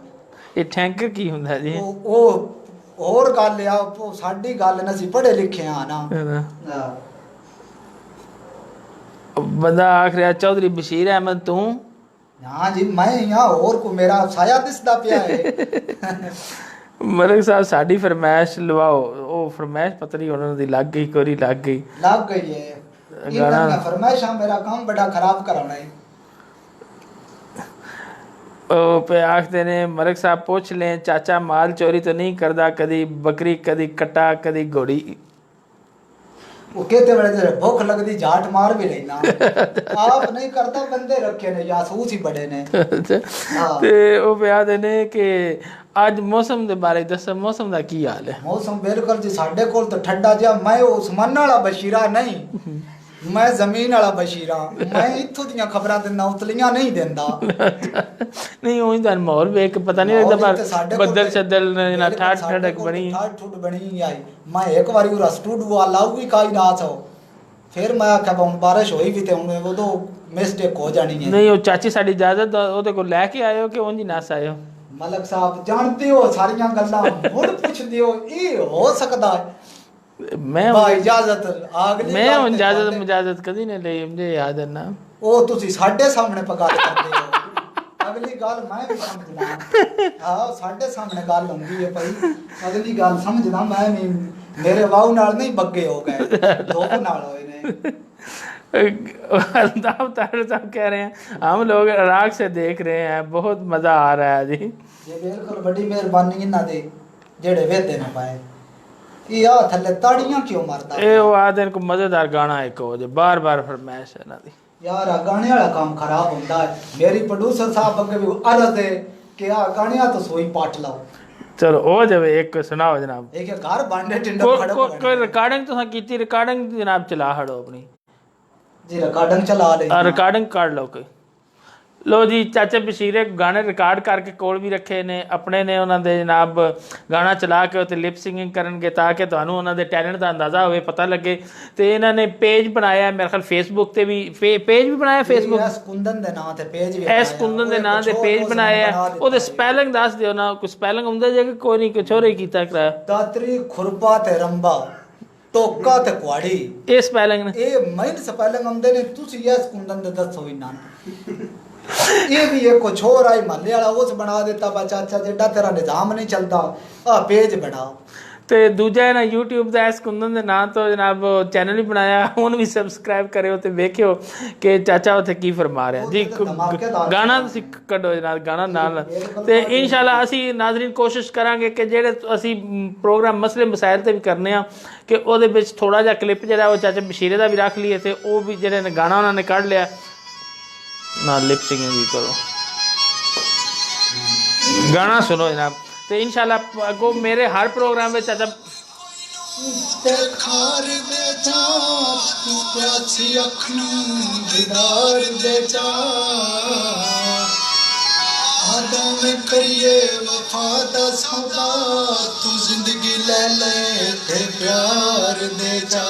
ਇਹ ਟੈਂਕਰ ਕੀ ਹੁੰਦਾ ਜੀ ਉਹ ਹੋਰ ਗੱਲ ਆ ਉਹ ਸਾਡੀ ਗੱਲ ਨਾ ਸੀ ਪੜ੍ਹੇ ਲਿਖੇ ਆ ਨਾ ਬੰਦਾ ਆਖ ਰਿਹਾ ਚੌਧਰੀ ਬਸ਼ੀਰ ਅਹਿਮਦ ਤੂੰ ਹਾਂ ਜੀ ਮੈਂ यहाँ ਹੋਰ ਕੋ ਮੇਰਾ ਸਾਇਆ ਦਿਸਦਾ ਪਿਆ ਹੈ ਮਲਕ ਸਾਹਿਬ ਸਾਡੀ ਫਰਮਾਇਸ਼ ਲਵਾਓ ਉਹ ਫਰਮਾਇਸ਼ ਪਤਾ ਨਹੀਂ ਉਹਨਾਂ ਦੀ ਲੱਗ ਗਈ ਕੋਰੀ ਲੱਗ ਗਈ ਹੈ ਇਹਨਾਂ ਦੀ ਫਰਮਾਇਸ਼ਾਂ ਮੇਰਾ ਕੰਮ ਬੜਾ ਖਰਾਬ ਕਰਾਉਣਾ ਹੈ ਉਹ पे आखते ने मलिक साहब पूछ लें चाचा माल चोरी तो नहीं करता कदी बकरी कदी कटा कदी घोड़ी वो कहते बड़े जरा भूख लगती जाट मार भी लेना आप नहीं करता बंदे रखे ने जासूस ही बड़े ने ते ਉਹ ਪਿਆਦੇ ਨੇ ਕਿ ਅੱਜ ਮੌਸਮ ਦੇ ਬਾਰੇ ਦੱਸੋ ਮੌਸਮ ਦਾ ਕੀ ਹਾਲ ਹੈ ਮੌਸਮ ਬਿਲਕੁਲ ਜੀ ਸਾਡੇ ਕੋਲ ਤਾਂ ਠੰਡਾ ਜਿਹਾ ਮੈਂ ਉਸਮਾਨ ਵਾਲਾ ਬਸ਼ੀਰਾ ਨਹੀਂ ਮੈਂ ਜ਼ਮੀਨ ਵਾਲਾ ਬਸ਼ੀਰਾ ਮੈਂ ਇੱਥੋਂ ਦੀਆਂ ਖਬਰਾਂ ਦਿੰਦਾ ਉਤਲੀਆਂ ਨਹੀਂ ਦਿੰਦਾ ਨਹੀਂ ਉਹ ਤਾਂ ਮਾਹੌਲ ਵੇਖ ਪਤਾ ਨਹੀਂ ਲੱਗਦਾ ਪਰ ਬੱਦਲ ਛੱਦਲ ਨਾ ਠਾਠ ਠੜਕ ਬਣੀ ਠਾਠ ਠੁੱਡ ਬਣੀ ਆਈ ਮੈਂ ਇੱਕ ਵਾਰੀ ਉਹ ਸਟੂਡੀਓ ਆ ਲਾਉ ਵੀ ਕਾਈ ਰਾਤ ਹੋ ਫਿਰ ਮੈਂ ਆਖਿਆ ਹੁਣ ਬਾਰਿਸ਼ ਹੋਈ ਵੀ ਤੇ ਹੁਣ ਉਦੋਂ ਮਿਸਟੇਕ ਹੋ ਜਾਣੀ ਹੈ ਨਹੀਂ ਉਹ ਚਾਚੀ ਸਾਡੀ ਇਜਾਜ਼ਤ ਉਹਦੇ ਕੋਲ ਲੈ ਕੇ ਆਇਓ ਕਿ ਉਂਝ ਨਸ ਆਇਓ ਮਲਕ ਸਾਹਿਬ ਜਾਣਦੇ ਹੋ ਸਾਰੀਆਂ ਗੱਲਾਂ ਹੁਣ ਪੁੱਛਦੇ ਹੋ ਇਹ ਹੋ ਸਕਦਾ ਹੈ मैं इजाजत मैं इजाजत कभी नहीं ली मुझे याद है ना ਉਹ ਤੁਸੀਂ ਸਾਡੇ ਸਾਹਮਣੇ ਪਗਾ ਕਰਦੇ ਹੋ ਅਗਲੀ ਗੱਲ ਮੈਂ ਵੀ ਸਮਝਦਾ ਹਾਂ ਸਾਡੇ ਸਾਹਮਣੇ ਗੱਲ ਹੁੰਦੀ ਹੈ ਭਾਈ ਅਗਲੀ ਗੱਲ ਸਮਝਦਾ ਮੈਂ ਵੀ ਮੇਰੇ ਵਾਉ ਨਾਲ ਨਹੀਂ ਬੱਗੇ ਹੋ ਗਏ ਦੋ ਨਾਲ ਹੋਏ ਨੇ अल्ताफ ताहिर साहब कह रहे हैं हम लोग इराक से देख रहे हैं बहुत मज़ा आ रहा है जी ये बिल्कुल बड़ी मेहरबानी इन्हां दे जेड़े वेदे ने पाए ये आ थल्ले ताड़ियां क्यों मारदा ए वो आदन को मजेदार गाना एक हो जे बार-बार फरमाइश है ना दी यार आ गाने वाला काम खराब होंदा है मेरी प्रोड्यूसर साहब अगे भी अर्ज है कि आ गानियां तो सोई पाट लाओ चलो ओ जब एक सुनाओ जनाब एक घर बांडे टिंडा खड़ा कोई रिकॉर्डिंग तो कीती रिकॉर्डिंग जनाब चला हड़ो अपनी जी रिकॉर्डिंग चला ले रिकॉर्डिंग कर लो कोई लो जी चाचा बशीरे गाने रिकॉर्ड करके कोल भी रखे ने अपने ने उन्होंने जनाब गाना चला के उत्ते लिप सिंगिंग करनगे ताकि तुहानू उन्होंने टैलेंट का अंदाजा होवे पता लगे तो इन्होंने पेज बनाया मेरे ख्याल फेसबुक ते भी पेज भी बनाया फेसबुक एस कुंदन दे नाम ते पेज भी एस कुंदन दे नाम ते पेज बनाया ओदे स्पेलिंग दस दियो ना कोई स्पेलिंग हुंदा जे कि कोई नहीं कुछ होर ही कीता कराया दातरी खुरपा ते रंबा टोका ते कुआड़ी ए स्पेलिंग ने ए मैं स्पेलिंग हुंदे ने तुसी एस कुंदन दे दसो इना ये भी एक कुछ और आई महल्ले वाला उस बना देता बा चाचा जेड़ा तेरा निजाम नहीं चलता आ पेज बनाओ ਤੇ ਦੂਜਾ ਹੈ ਨਾ YouTube ਦਾ ਇਸ ਕੁੰਦਨ ਦੇ ਨਾਂ ਤੋਂ ਜਨਾਬ ਚੈਨਲ ਵੀ ਬਣਾਇਆ, ਉਹਨੂੰ ਵੀ ਸਬਸਕ੍ਰਾਈਬ ਕਰਿਓ ਤੇ ਵੇਖਿਓ ਕਿ ਚਾਚਾ ਉੱਥੇ ਕੀ ਫਰਮਾ ਰਿਹਾ ਜੀ। ਗਾਣਾ ਤੁਸੀਂ ਕੱਢੋ ਜਨਾਬ, ਗਾਣਾ ਨਾਲ। ਤੇ ਇਨਸ਼ਾਅੱਲਾ ਅਸੀਂ ਨਾਜ਼ਰੀਨ ਕੋਸ਼ਿਸ਼ ਕਰਾਂਗੇ ਕਿ ਜਿਹੜੇ ਅਸੀਂ ਪ੍ਰੋਗਰਾਮ ਮਸਲੇ ਮਸਾਇਲ ਤੇ ਵੀ ਕਰਨੇ ਆ ਕਿ ਉਹਦੇ ਵਿੱਚ ਥੋੜਾ ਜਿਹਾ ਕਲਿੱਪ ਜਿਹੜਾ ਉਹ ਚਾਚਾ ਬਸ਼ੀਰੇ ਦਾ ਵੀ ਰੱਖ ਲਈਏ ਤੇ ਉਹ ਵੀ ਜਿਹੜੇ ਨੇ ਗਾਣਾ ਉਹਨਾਂ ਨੇ ਕੱਢ ਲਿਆ ਨਾਲ ਲਿਪ ਸਿੰਗਿੰਗ ਵੀ ਕਰੋ। गाना सुनो जनाब। तो इंशाल्लाह अगो मेरे हर प्रोग्राम में चाचा करिए वफा दा सौदा, तू जिंदगी ले ले ते प्यार दे जा।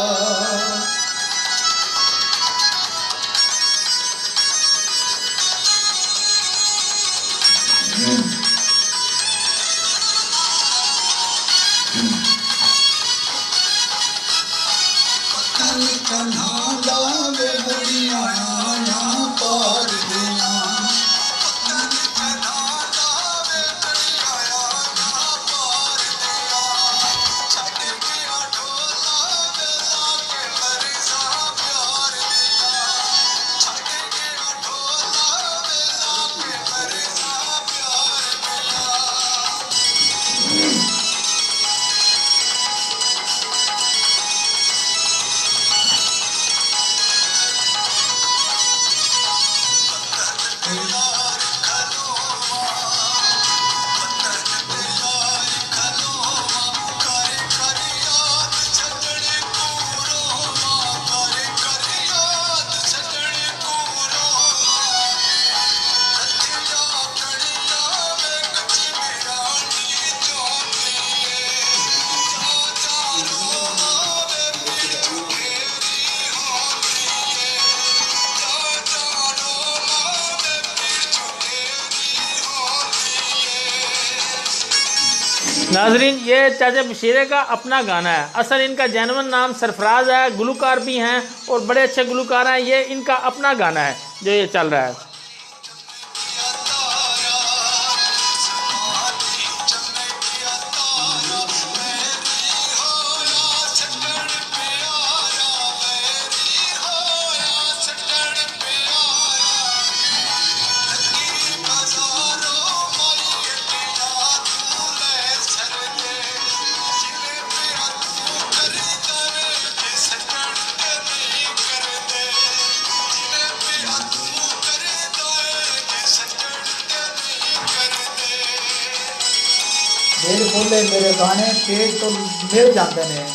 नाजरीन ये चाचा बशीरे का अपना गाना है। असल इनका जेनवन नाम सरफराज है, गुलकार भी हैं और बड़े अच्छे गुलकार हैं। ये इनका अपना गाना है जो ये चल रहा है। दिल खोले मेरे गाने पेज तो मिल जाते हैं।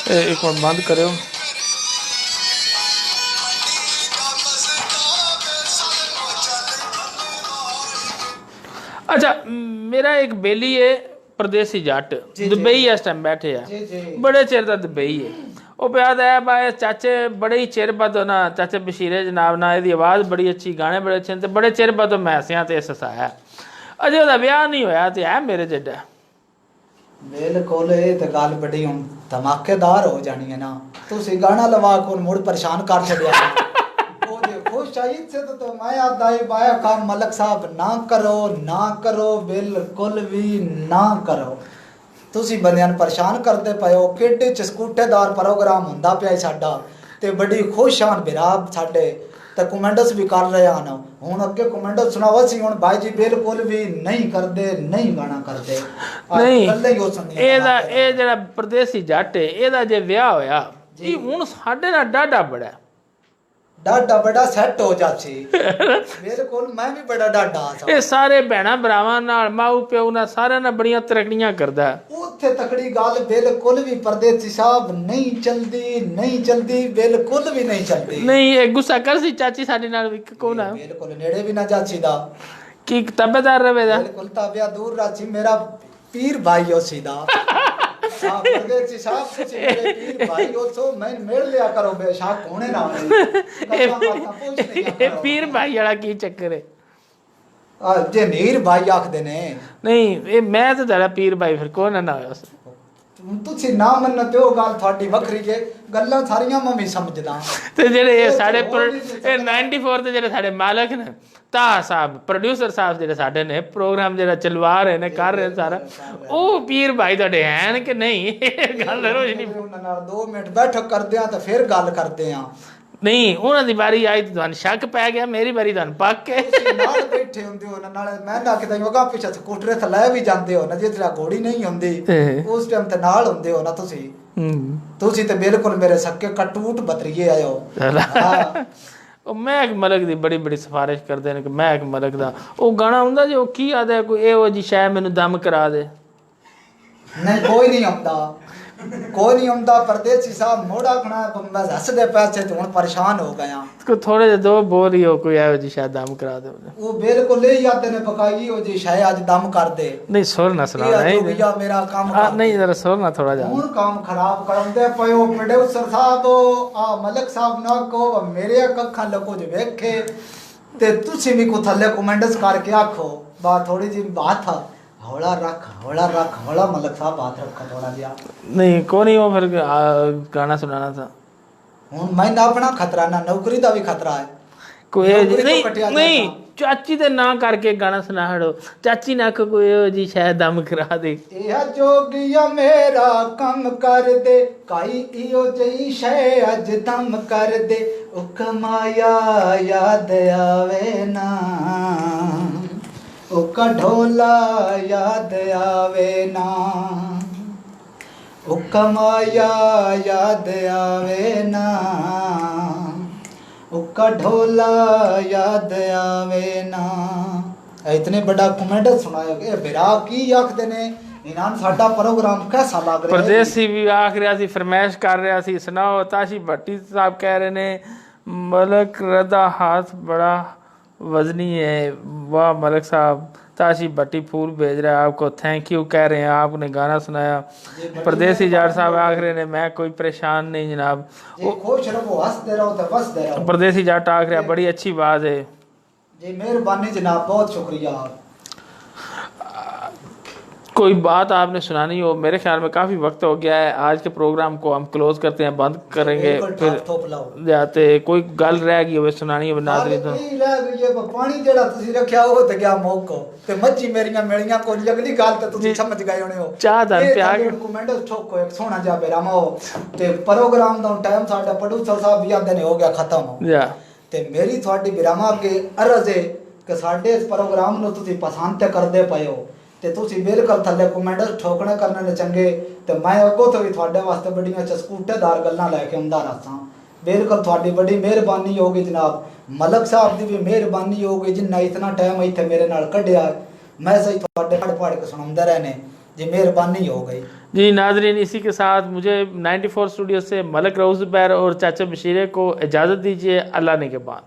एक मिनट बंद करो। अच्छा मेरा एक बेली है परदेसी जट दुबई इस टाइम बैठे है, बड़े चिर का दुबई है। वो प्याद है भाई चाचे बड़े ही चिर बाद ना चाचे बशीरे जनाब ना यदी आवाज़ बड़ी अच्छी, गाने बड़े अच्छे ते बड़े चिर बाद मैं हसिया ते हसाया। अजे वह ब्याह नहीं होया ते है मेरे जिड्डा। बिल्कुल ये तो गल बड़ी हुण धमाकेदार हो जानी है ना। तुसी गाना लवा को मुड़ परेशान कर छड़िया। वो देखो शायद से तो मैं याद आई बाया काम मलक साहब ना करो बिल्कुल भी ना करो। तुसी बंदियां नूं परेशान करते पए हो। किड्डे चस्कूटेदार प्रोग्राम हुंदा पिया साडा ते बड़ी खुश आन बिरा साडे ते कमेंट्स भी कर रहे हैं। हुण अगे कमेंट्स सुनाओ सी हुण भाई जी बिल्कुल भी नहीं करदे, नहीं गाना करदे नहीं। गल्ले ही हो सुननी एदा ए जेड़ा परदेसी जट है एदा जे विआह होया जी हुण साडे नाल डाडा बड़ा डाडा बड़ा सेट हो जासी। बिल्कुल मैं भी बड़ा डाडा सा। ये सारे भैणा भरावां नाल माऊ प्यो नाल सारे नाल बड़ियां तरक्कियां करदा। उत्थे तकड़ी गल बिल्कुल भी परदेसी साहब नहीं चलदी बिल्कुल भी नहीं चलदी। नहीं ये गुस्सा कर सी चाची साडे नाल भी कोण है बिल्कुल नेड़े भी ना जासी दा कि तबेदार रवेदा। बिल्कुल ताबिया दूर राची मेरा पीर भाई हो सीधा। हां परदेसी साहब तुसी मेरे पीर भाई हो तो मैं मिल लिया करो बेशक होने ना होने। ये पीर भाई वाला की चक्कर है। ਜੇ ਨੀਰ ਭਾਈ ਆਖਦੇ ਨੇ ਨਹੀਂ ਇਹ ਮੈਂ ਤਾਂ ਤੁਹਾਡਾ ਪੀਰ ਭਾਈ ਫਿਰ ਕੋਣ ਨਾ ਹੋਇਆ ਸੀ। ਤੁਸੀਂ ਨਾ ਮੰਨੋ ਤੇ ਉਹ ਗੱਲ ਤੁਹਾਡੀ ਵੱਖਰੀ ਜੇ, ਗੱਲਾਂ ਸਾਰੀਆਂ ਮੈਂ ਵੀ ਸਮਝਦਾ। ਤੇ ਜਿਹੜੇ ਇਹ ਇਹ ਸਾਡੇ ਤਾਂ ਹੋਰ ਵੀ ਇਹ 94 ਦੇ ਜਿਹੜੇ ਸਾਡੇ ਮਾਲਕ ਨੇ ਤਾਹ ਸਾਹਿਬ ਪ੍ਰੋਡਿਊਸਰ ਸਾਹਿਬ ਜਿਹੜੇ ਸਾਡੇ ਨੇ ਪ੍ਰੋਗਰਾਮ ਜਿਹੜਾ ਚਲਵਾ ਰਹੇ ਨੇ ਕਰ ਰਹੇ ਸਾਰਾ, ਉਹ ਪੀਰ ਭਾਈ ਤੁਹਾਡੇ ਹਨ ਕਿ ਨਹੀਂ? ਇਹ ਗੱਲ ਰੋਸ਼ਨੀ ਉਹਨਾਂ ਨਾਲ 2 ਮਿੰਟ ਬੈਠਕ ਕਰਦੇ ਆ ਤਾਂ ਫਿਰ ਗੱਲ ਕਰਦੇ ਆ। ਨਹੀਂ ਉਹਨਾਂ ਦੀ ਵਾਰੀ ਆਈ ਤਾਂ ਤੁਹਾਨੂੰ ਸ਼ੱਕ ਪੈ ਗਿਆ, ਮੇਰੀ ਵਾਰੀ ਤੁਹਾਨੂੰ ਪੱਕ ਕੇ ਤੁਸੀਂ ਨਾਲ ਬੈਠੇ ਹੁੰਦੇ ਹੋ ਨਾਲ, ਮੈਂ ਨਾ ਕਿਤੇ yoga ਪਿੱਛੇ ਸਕੂਟਰ ਤੇ ਲੈ ਵੀ ਜਾਂਦੇ ਹੋ ਨਾ, ਜੇ ਤੇਰਾ ਘੋੜੀ ਨਹੀਂ ਹੁੰਦੀ ਉਸ ਟਾਈਮ ਤੇ ਨਾਲ ਹੁੰਦੇ ਹੋ ਨਾ ਤੁਸੀਂ। ਤੁਸੀਂ ਤੇ ਬਿਲਕੁਲ ਮੇਰੇ ਸੱਕੇ ਕਟੂਟ ਬਤਰੀਏ ਆਇਓ। ਹਾਂ ਉਹ ਮਹਿਕ ਮਲਕ ਦੀ ਬੜੀ ਬੜੀ ਸਿਫਾਰਿਸ਼ ਕਰਦੇ ਨੇ ਕਿ ਮਹਿਕ ਮਲਕ ਦਾ ਉਹ ਗਾਣਾ ਹੁੰਦਾ ਜੋ ਕੀ ਆਦਾ ਕੋਈ ਇਹੋ ਜੀ ਸ਼ਾਇਦ ਮੈਨੂੰ ਦਮ ਕਰਾ ਦੇ। ਨਹੀਂ ਕੋਈ ਨਹੀਂ ਆਉਂਦਾ, ਕੋਈ ਨਹੀਂ ਆਉਂਦਾ। ਪਰਦੇਸੀ ਸਾਹਿਬ ਮੋੜਾ ਖਣਾ ਮੈਂ ਹੱਸਦੇ ਪੈਸੇ ਤੇ ਹੁਣ ਪਰੇਸ਼ਾਨ ਹੋ ਗਿਆ। ਕੋਈ ਥੋੜੇ ਜਿਹੇ ਦੋ ਬੋਲ ਹੀ ਹੋ ਕੋਈ ਇਹੋ ਜੀ ਸ਼ਾਇਦ ਦਮ ਕਰਾ ਦੇ। ਉਹ ਬਿਲਕੁਲ ਇਹ ਯਾਦ ਨੇ ਪਕਾਈ ਉਹ ਜੀ ਸ਼ਾਇਦ ਅੱਜ ਦਮ ਕਰ ਦੇ। ਨਹੀਂ ਸੁਰ ਨਾ ਸੁਣਾ ਨਹੀਂ ਭਈਆ ਮੇਰਾ ਕੰਮ ਕਰ ਨਹੀਂ ਜਰਾ ਸੁਰ ਨਾ ਥੋੜਾ ਜਿਹਾ ਹੁਣ ਕੰਮ ਖਰਾਬ ਕਰਾਉਂਦੇ ਪਇਓ ਪ੍ਰੋਡਿਊਸਰ ਸਾਹਿਬ। ਆ ਮਲਕ ਸਾਹਿਬ ਨਾ ਕਹੋ ਮੇਰੇ ਅੱਖਾਂ ਲੱਗੋ ਜੇ ਵੇਖੇ ਤੇ ਤੁਸੀਂ ਵੀ ਕੋ ਥੱਲੇ ਕਮੈਂਟਸ ਕਰਕੇ ਆਖੋ ਬਾ ਥੋੜੀ ਜੀ ਬਾਤ ਹੌਲਾ ਰੱਖ ਹੌਲਾ ਮਲਕ ਸਾਹਿਬ ਬਾਤ ਰੱਖਾ ਥੋੜਾ ਜਿਹਾ। ਨਹੀਂ ਕੋਈ ਨਹੀਂ ਉਹ ਫਿਰ ਗਾਣਾ ਸੁਣਾਣਾ था। ਹੁਣ ਮੈਂ ਨਾ ਆਪਣਾ ਖਤਰਾ ਨਾ ਨੌਕਰੀ ਦਾ ਵੀ ਖਤਰਾ ਹੈ ਕੋਈ ਨਹੀਂ ਚਾਚੀ ਦੇ ਨਾਂ ਕਰਕੇ ਗਾਣਾ ਸੁਣਾ ਹੜੋ। ਚਾਚੀ ਨਾ ਕੋਈ ਇਹੋ ਜੀ ਸ਼ਾਇਦ ਦਮ ਕਰਾ ਦੇ। ਇਹ ਜੋਗੀਆ ਮੇਰਾ ਕੰਮ ਕਰ ਦੇ ਕਾਈ ਇਹੋ ਜਿਹੀ ਸ਼ੈ ਅੱਜ ਦਮ ਕਰ ਦੇ। ਉਹ ਕਮਾਇਆ ਯਾਦ ਆਵੇ ਨਾ ਉਹ ਢੋਲਾ ਯਾਦ ਆਵੇ ਨਾ ਉਹ ਕਮਾਇਆ ਯਾਦ ਆਵੇ ਨਾ ਉਹ ਢੋਲਾ ਯਾਦ ਆਵੇ ਨਾ। ਇਤਨੇ ਵੱਡਾ ਕਮੈਂਟ ਸੁਣਾਇਆ ਇਹ ਬਿਰਾ ਕੀ ਆਖਦੇ ਨੇ ਇਹਨਾਂ ਨੂੰ ਸਾਡਾ ਪ੍ਰੋਗਰਾਮ कैसा ਲੱਗ ਰਿਹਾ। ਪਰਦੇਸੀ ਵੀ ਆਖ ਰਿਹਾ ਸੀ ਫਰਮਾਇਸ਼ ਕਰ ਰਿਹਾ ਸੀ ਸੁਣਾਓ। ਤਾਸ਼ੀ ਭੱਟੀ ਸਾਹਿਬ ਕਹਿ ਰਹੇ ਨੇ ਮਲਕ रदा हाथ बड़ा वजनी है। वाह मलक साहब। ताशी भट्टी फूल भेज रहा है आपको थैंक यू कह रहे हैं आपने गाना सुनाया। परदेसी जाट साहब आख रहे हैं मैं कोई परेशान नहीं जनाब। खुश रहो हंसते रहो तो बसते रहो। परदेसी जाट आख रहा बड़ी अच्छी बात है जी मेहरबानी जनाब बहुत शुक्रिया। कोई बात आपने सुनानी हो। मेरे ख्याल में काफ़ी वक्त हो गया है आज के प्रोग्राम को हम क्लोज करते हैं बंद करेंगे फिर जाते कोई गल रह गई हो सुनानी हो नाज़रीन तो पानी जेड़ा तुसी रखया हो ते गया मौको ते मच्छी मेरियां मिलियां कोई अगली गल ते तुसी समझ गए होने हो। चाह दर पे आ गए कमेंट ठोको एक सोना जा बेरामा हो ते प्रोग्राम दा टाइम साडा प्रोड्यूसर साहब भी आंदे ने हो गया खत्म या ते मेरी थोड़ी बेरामा अगे अर्ज है कि साडे इस प्रोग्राम नु तुसी पसंद ते करदे पए हो ਤੇ ਤੁਸੀਂ ਬਿਲਕੁਲ ਥੱਲੇ ਕਮੈਂਟ ਠੋਕਣੇ ਕਰਨੇ ਨੇ ਚੰਗੇ ਤੇ ਮੈਂ ਅੱਗੋਂ ਤੋਂ ਵੀ ਤੁਹਾਡੇ ਵਾਸਤੇ ਬੜੀਆਂ ਚਸਕੂਟੇਦਾਰ ਗੱਲਾਂ ਲੈ ਕੇ ਆਉਂਦਾ ਰਹਾਂ। ਬਿਲਕੁਲ ਤੁਹਾਡੀ ਬੜੀ ਮਿਹਰਬਾਨੀ ਹੋਗੀ ਜਨਾਬ। ਮਲਕ ਸਾਹਿਬ ਦੀ ਵੀ ਮਿਹਰਬਾਨੀ ਹੋਗੀ ਜਿੰਨਾ ਇਤਨਾ ਟਾਈਮ ਇੱਥੇ ਮੇਰੇ ਨਾਲ ਕੱਢਿਆ। ਮੈਂ ਸਹੀ ਤੁਹਾਡੇ ਪੜ ਕੇ ਸੁਣਾਉਂਦਾ रहने जी मेहरबानी हो गई जी। नाजरीन इसी के साथ मुझे 94 स्टूडियो से मलक रऊफ ज़ुबैर और चाचा बशीरे को इजाज़त दीजिए। अल्लाह ने के बाद।